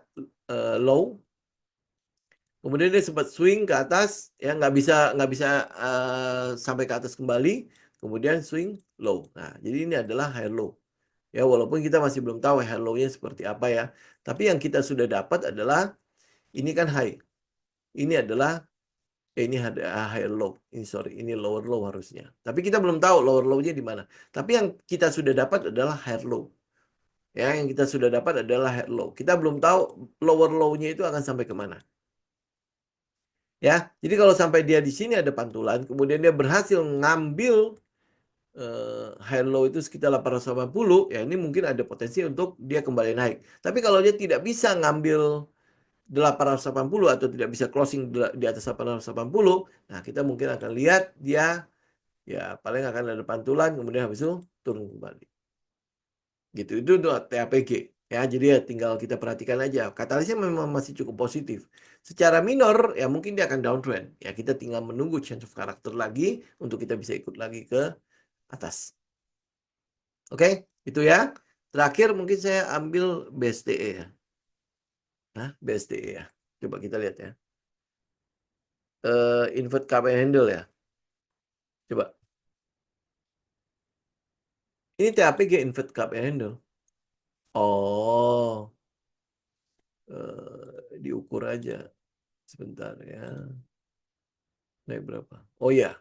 low. Kemudian dia sempat swing ke atas, ya nggak bisa sampai ke atas kembali. Kemudian swing low. Nah, jadi ini adalah high low. Ya, walaupun kita masih belum tahu high low-nya seperti apa ya. Tapi yang kita sudah dapat adalah ini kan high. Ini adalah ini ada high low. Ini sorry, ini lower low harusnya. Tapi kita belum tahu lower low-nya di mana. Tapi yang kita sudah dapat adalah high low. Ya, yang kita sudah dapat adalah high low. Kita belum tahu lower low-nya itu akan sampai kemana. Ya, jadi kalau sampai dia di sini ada pantulan, kemudian dia berhasil ngambil high low itu sekitar 880, ya ini mungkin ada potensi untuk dia kembali naik. Tapi kalau dia tidak bisa ngambil 880 atau tidak bisa closing di atas 880, nah kita mungkin akan lihat dia ya paling akan ada pantulan, kemudian habis itu turun kembali. Gitu, itu untuk TAPG. Ya, jadi ya tinggal kita perhatikan aja. Katalisnya memang masih cukup positif. Secara minor, ya mungkin dia akan downtrend. Ya, kita tinggal menunggu change of character lagi untuk kita bisa ikut lagi ke atas. Oke, itu ya. Terakhir mungkin saya ambil BSTE ya. Nah, BSTE ya. Coba kita lihat ya. Invert cup and handle ya. Coba. Ini TAPG invert cup and handle. Oh, diukur aja. Sebentar ya. Naik berapa? Oh ya,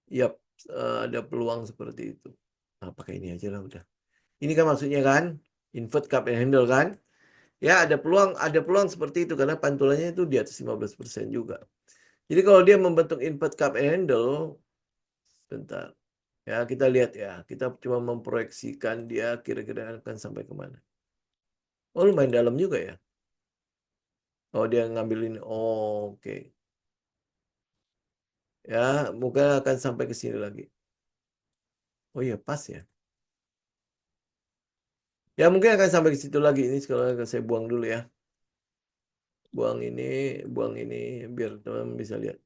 yap, ada peluang seperti itu. Nah, pakai ini aja lah udah. Ini kan maksudnya kan invert cup and handle kan? Ya, ada peluang seperti itu karena pantulannya itu di atas 15% juga. Jadi kalau dia membentuk invert cup and handle, bentar. Ya, kita lihat ya. Kita cuma memproyeksikan dia kira-kira akan sampai kemana. Oh, lumayan dalam juga ya. Oh, dia ngambilin. Oh, oke. Ya, mungkin akan sampai ke sini lagi. Oh iya, pas ya. Ya, mungkin akan sampai ke situ lagi. Ini sekarang saya buang dulu ya. Buang ini biar teman bisa lihat.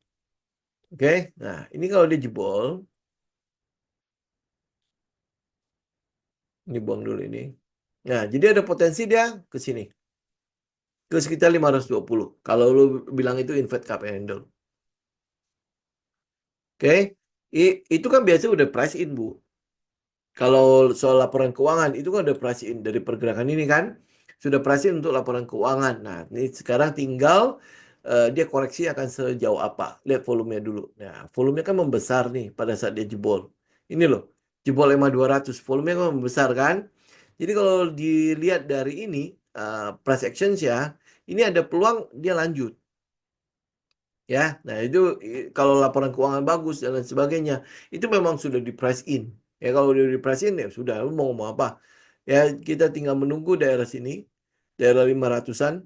Oke, nah ini kalau dia jebol, ini buang dulu ini. Nah, jadi ada potensi dia ke sini. Ke sekitar 520. Kalau lu bilang itu invert cup and handle. Oke, itu kan biasanya udah price in, Bu. Kalau soal laporan keuangan itu kan udah price in dari pergerakan ini kan sudah price in untuk laporan keuangan. Nah, ini sekarang tinggal dia koreksi akan sejauh apa. Lihat volumenya dulu. Nah, volumenya kan membesar nih pada saat dia jebol. Ini loh, jebol EMA 200, volumenya kan membesar kan. Jadi kalau dilihat dari ini price actions ya, ini ada peluang dia lanjut. Ya, nah itu kalau laporan keuangan bagus dan lain sebagainya, itu memang sudah di price in. Ya kalau udah di price in ya sudah, lu mau ngomong apa? Ya kita tinggal menunggu daerah sini, daerah 500-an,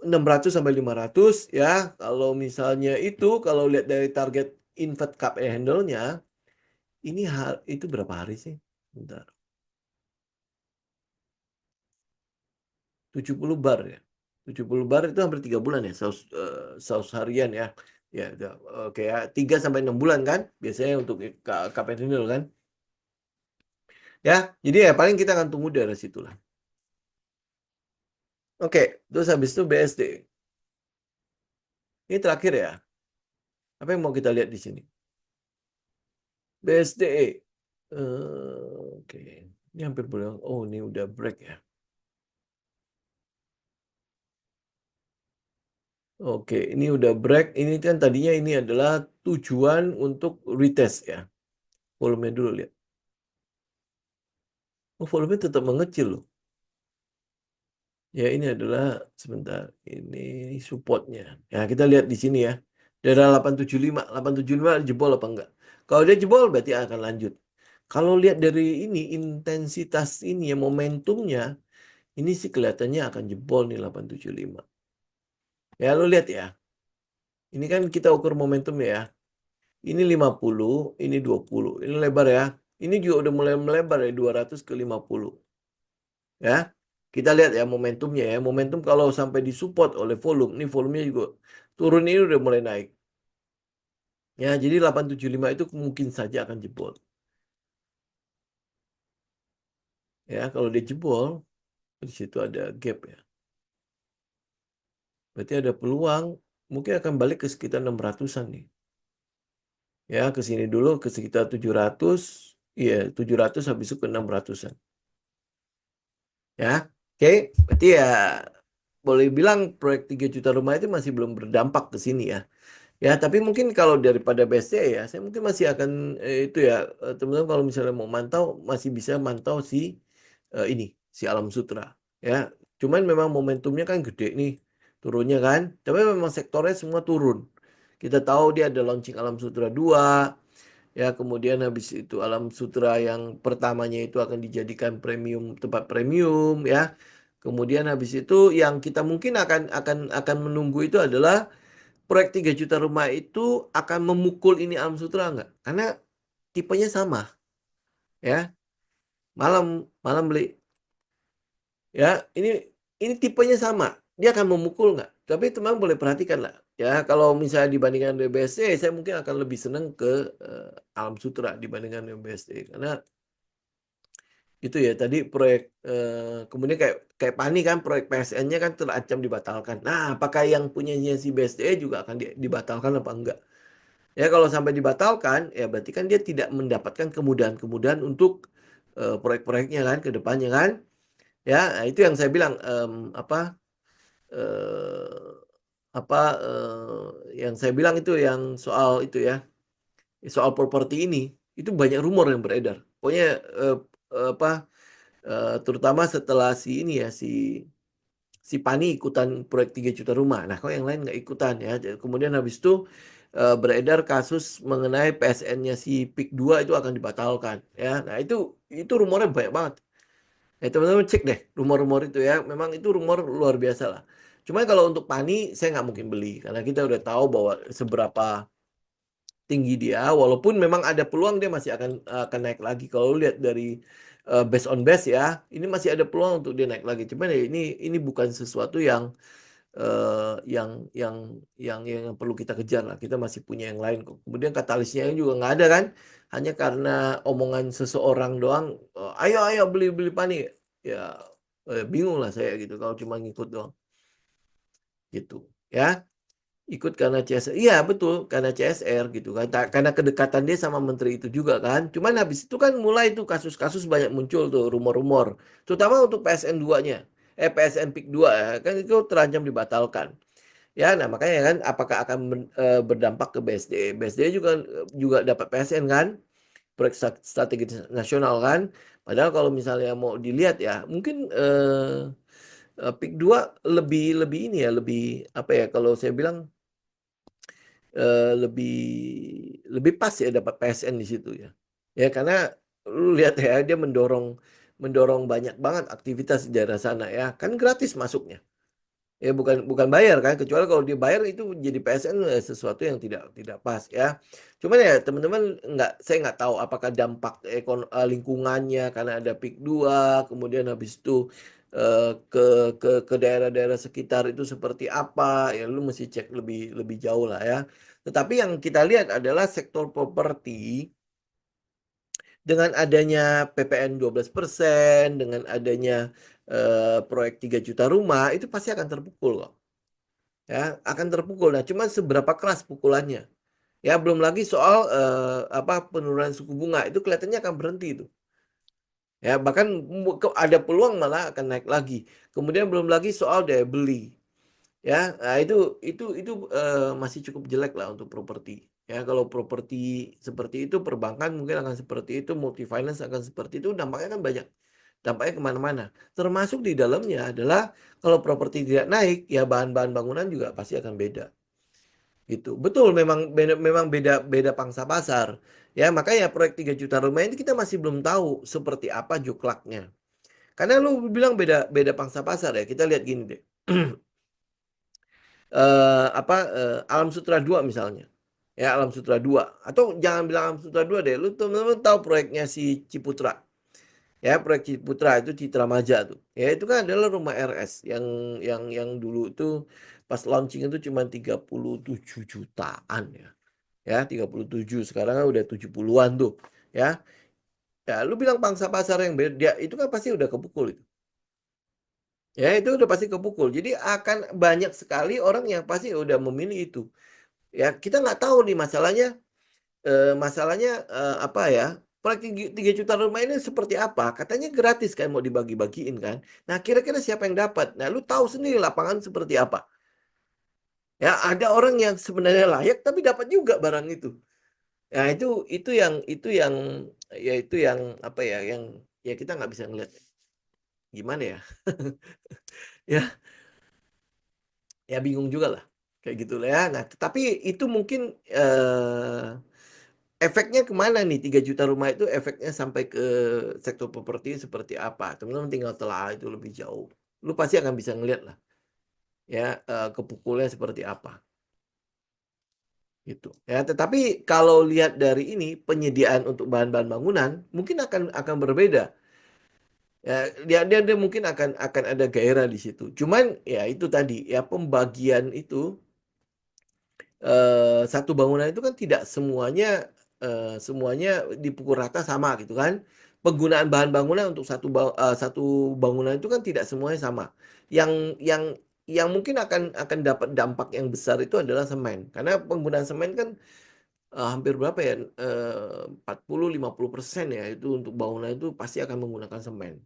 600 sampai 500 ya. Kalau misalnya itu kalau lihat dari target invert cup and handle-nya, ini itu berapa hari sih? Bentar. 70 bar ya. 70 bar itu hampir 3 bulan ya, saus harian ya. Ya, oke ya, 3 sampai 6 bulan kan biasanya untuk KPN Handle kan. Ya, jadi ya paling kita akan tunggu dari situ lah. Oke, terus habis itu BSD. Ini terakhir ya. Apa yang mau kita lihat di sini? BSDE. Oke, ini hampir bulan. Oh, ini udah break ya. Oke, ini udah break. Ini kan tadinya ini adalah tujuan untuk retest ya. Volume dulu lihat. Oh, volume tetap mengecil loh. Ya, ini adalah sebentar. Ini supportnya. Ya, kita lihat di sini ya. Daerah 875. 875 jebol apa enggak? Kalau dia jebol berarti akan lanjut. Kalau lihat dari ini intensitas ini ya momentumnya, ini sih kelihatannya akan jebol nih 875. Ya, lo lihat ya. Ini kan kita ukur momentum ya. Ini 50, ini 20. Ini lebar ya. Ini juga udah mulai melebar ya 200 ke 50. Ya. Kita lihat ya momentumnya ya. Momentum kalau sampai disupport oleh volume, ini volumenya juga turun ini udah mulai naik. Ya, jadi 875 itu mungkin saja akan jebol. Ya, kalau dia jebol, di situ ada gap ya. Berarti ada peluang mungkin akan balik ke sekitar 600-an nih. Ya, ke sini dulu ke sekitar 700, iya 700 habis itu ke 600-an. Ya, oke, berarti ya boleh bilang proyek 3 juta rumah itu masih belum berdampak ke sini ya. Ya, tapi mungkin kalau daripada BSD ya, saya mungkin masih akan itu ya, teman-teman kalau misalnya mau mantau masih bisa mantau si ini, si Alam Sutra. Ya, cuman memang momentumnya kan gede nih turunnya kan. Tapi memang sektornya semua turun. Kita tahu dia ada launching Alam Sutra 2, ya kemudian habis itu Alam Sutra yang pertamanya itu akan dijadikan premium, tempat premium ya. Kemudian habis itu yang kita mungkin akan menunggu itu adalah proyek 3 juta rumah itu akan memukul ini Alam Sutra nggak? Karena tipenya sama ya. Malam malam beli ya, ini tipenya sama. Dia akan memukul nggak? Tapi teman boleh perhatikan lah. Ya, kalau misalnya dibandingkan BSD, saya mungkin akan lebih senang ke Alam Sutra dibandingkan BSD karena itu ya tadi proyek kemudian kayak kayak Pani kan proyek PSN-nya kan terancam dibatalkan. Nah, apakah yang punyanya si BSD juga akan dibatalkan apa enggak? Ya kalau sampai dibatalkan, ya berarti kan dia tidak mendapatkan kemudahan-kemudahan untuk proyek-proyeknya kan ke depannya kan. Ya, nah, itu yang saya bilang eh, yang saya bilang itu yang soal itu ya, soal properti ini itu banyak rumor yang beredar. Pokoknya eh, apa terutama setelah si ini ya si Pani ikutan proyek 3 juta rumah. Nah, kok yang lain nggak ikutan ya. Kemudian habis itu beredar kasus mengenai PSN-nya si PIK 2 itu akan dibatalkan ya. Nah, itu rumornya banyak banget. Ya, teman-teman cek deh rumor-rumor itu ya. Memang itu rumor luar biasa lah. Cuman kalau untuk Pani saya nggak mungkin beli karena kita udah tahu bahwa seberapa tinggi dia, walaupun memang ada peluang dia masih akan naik lagi. Kalau lihat dari base on base ya, ini masih ada peluang untuk dia naik lagi. Cuman ya ini bukan sesuatu yang perlu kita kejar lah. Kita masih punya yang lain kok. Kemudian katalisnya juga nggak ada kan, hanya karena omongan seseorang doang. Ayo ayo beli beli Pani, ya bingung lah saya gitu kalau cuma ngikut doang gitu ya. Ikut karena CSR. Iya, betul, karena CSR gitu kan. Karena kedekatan dia sama menteri itu juga kan. Cuman habis itu kan mulai tuh kasus-kasus banyak muncul tuh rumor-rumor. Terutama untuk PSN 2-nya. PSN PIK 2 ya, kan itu terancam dibatalkan. Ya, nah makanya kan apakah akan berdampak ke BSD? BSD juga juga dapat PSN kan, proyek strategi nasional kan. Padahal kalau misalnya mau dilihat ya, mungkin PIK 2 lebih lebih ini ya, lebih apa ya kalau saya bilang lebih lebih pas ya dapat PSN di situ ya. Ya karena lu lihat ya dia mendorong mendorong banyak banget aktivitas di daerah sana ya. Kan gratis masuknya. Ya bukan bukan bayar kan, kecuali kalau dia bayar itu jadi PSN sesuatu yang tidak pas ya. Cuman ya teman-teman saya nggak tahu apakah dampak lingkungannya karena ada PIK 2 kemudian habis itu ke ke daerah-daerah sekitar itu seperti apa ya lu mesti cek lebih lebih jauh lah ya. Tetapi yang kita lihat adalah sektor properti dengan adanya PPN 12%, dengan adanya proyek 3 juta rumah itu pasti akan terpukul kok ya akan terpukul. Nah, cuman seberapa keras pukulannya? Ya, belum lagi soal penurunan suku bunga itu kelihatannya akan berhenti itu. Ya, bahkan ada peluang malah akan naik lagi. Kemudian belum lagi soal daya beli. Ya, nah itu masih cukup jelek lah untuk properti. Ya, kalau properti seperti itu, perbankan mungkin akan seperti itu, multi finance akan seperti itu, dampaknya kan banyak. Dampaknya kemana-mana. Termasuk di dalamnya adalah kalau properti tidak naik, ya bahan-bahan bangunan juga pasti akan beda. Gitu. Betul, memang beda beda pangsa pasar. Ya, makanya proyek 3 juta rumah ini kita masih belum tahu seperti apa juklaknya. Karena lu bilang beda beda pangsa pasar ya. Kita lihat gini deh. Alam Sutra 2 misalnya. Ya, Alam Sutra 2 atau jangan bilang Alam Sutra 2 deh. Lu teman-teman tahu proyeknya si Ciputra. Ya, proyek Ciputra itu Citra Maja tuh. Ya, itu kan adalah rumah RS yang dulu itu pas launching itu cuma 37 jutaan ya. Ya 37 sekarang kan udah 70-an tuh ya. Ya, lu bilang pangsa pasar yang beda, itu kan pasti udah kepukul itu. Ya, itu udah pasti kepukul. Jadi akan banyak sekali orang yang pasti udah memilih itu. Ya, kita nggak tahu nih masalahnya apa ya? Proyek 3 juta rumah ini seperti apa? Katanya gratis kan mau dibagi-bagiin kan. Nah, kira-kira siapa yang dapat? Nah, lu tahu sendiri lapangan seperti apa. Ya, ada orang yang sebenarnya layak tapi dapat juga barang itu. Nah, itu yang ya itu yang apa ya yang ya kita nggak bisa ngeliat gimana ya. Ya, ya bingung juga lah. Kayak gitu lah ya. Nah, tapi itu mungkin efeknya kemana nih 3 juta rumah itu efeknya sampai ke sektor properti seperti apa? Teman-teman tinggal telah itu lebih jauh. Lu pasti akan bisa ngeliat lah ya kepukulnya seperti apa gitu. Ya, tetapi kalau lihat dari ini penyediaan untuk bahan-bahan bangunan mungkin akan berbeda. Ya, dia mungkin akan ada gairah di situ. Cuman ya itu tadi ya pembagian itu satu bangunan itu kan tidak semuanya dipukul rata sama gitu kan. Penggunaan bahan bangunan untuk satu bangunan itu kan tidak semuanya sama. Yang yang yang mungkin akan dapat dampak yang besar itu adalah semen. Karena penggunaan semen kan hampir berapa ya? 40-50% ya itu untuk bangunan itu pasti akan menggunakan semen.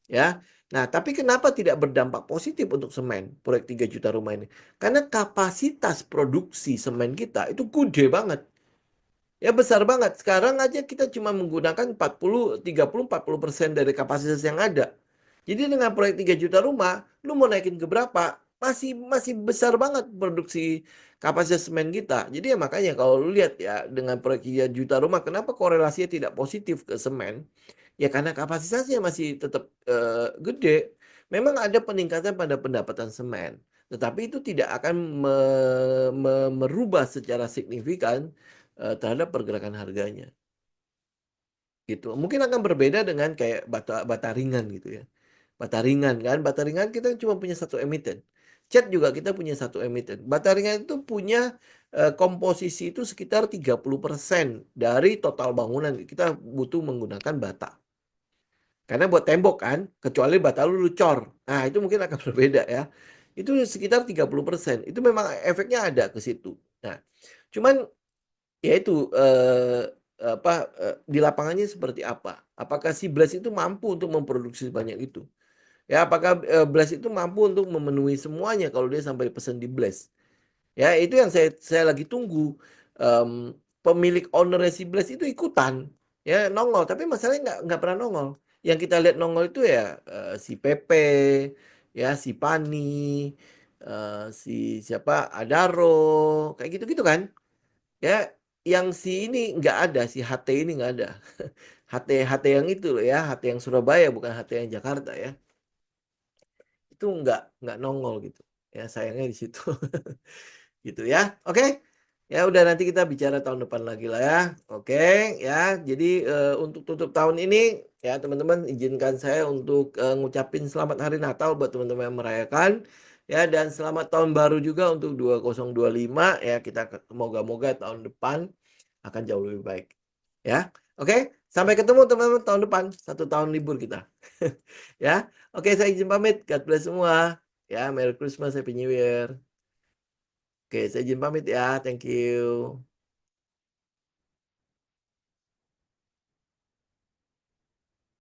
Ya. Nah, tapi kenapa tidak berdampak positif untuk semen proyek 3 juta rumah ini? Karena kapasitas produksi semen kita itu gede banget. Ya besar banget. Sekarang aja kita cuma menggunakan 30-40% dari kapasitas yang ada. Jadi dengan proyek 3 juta rumah, lu mau naikin ke berapa? Masih masih besar banget produksi kapasitas semen kita. Jadi ya makanya kalau lu lihat ya dengan proyek 3 juta rumah, kenapa korelasinya tidak positif ke semen? Ya karena kapasitasnya masih tetap gede. Memang ada peningkatan pada pendapatan semen, tetapi itu tidak akan merubah secara signifikan terhadap pergerakan harganya gitu. Mungkin akan berbeda dengan kayak bata ringan gitu ya. Bata ringan kan, bata ringan kita cuma punya satu emiten. Cat juga kita punya satu emiten. Bata ringan itu punya komposisi itu sekitar 30% dari total bangunan. Kita butuh menggunakan bata. Karena buat tembok kan, kecuali bata lu cor. Nah, itu mungkin akan berbeda ya. Itu sekitar 30%. Itu memang efeknya ada ke situ. Nah, cuman ya itu apa di lapangannya seperti apa? Apakah si Blast itu mampu untuk memproduksi sebanyak itu? Ya, apakah Blast itu mampu untuk memenuhi semuanya kalau dia sampai pesan di Blast? Ya, itu yang saya lagi tunggu. Pemilik owner si Blast itu ikutan, ya nongol. Tapi masalahnya nggak pernah nongol. Yang kita lihat nongol itu ya si Pepe, ya si Pani, si siapa Adaro, kayak gitu-gitu kan. Ya, yang si ini nggak ada, si HT ini nggak ada. HT yang itu loh ya, HT yang Surabaya bukan HT yang Jakarta ya. Itu nggak nongol gitu. Ya sayangnya di situ. Gitu ya. Oke. Ya udah nanti kita bicara tahun depan lagi lah ya. Oke ya. Jadi untuk tutup tahun ini ya teman-teman izinkan saya untuk ngucapin selamat hari Natal buat teman-teman yang merayakan ya dan selamat tahun baru juga untuk 2025 ya kita moga-moga tahun depan akan jauh lebih baik. Ya. Oke, sampai ketemu teman-teman tahun depan. 1 tahun libur kita. Ya. Oke, saya izin pamit. God bless semua. Ya, Merry Christmas, Happy New Year. Oke, saya izin pamit ya. Thank you.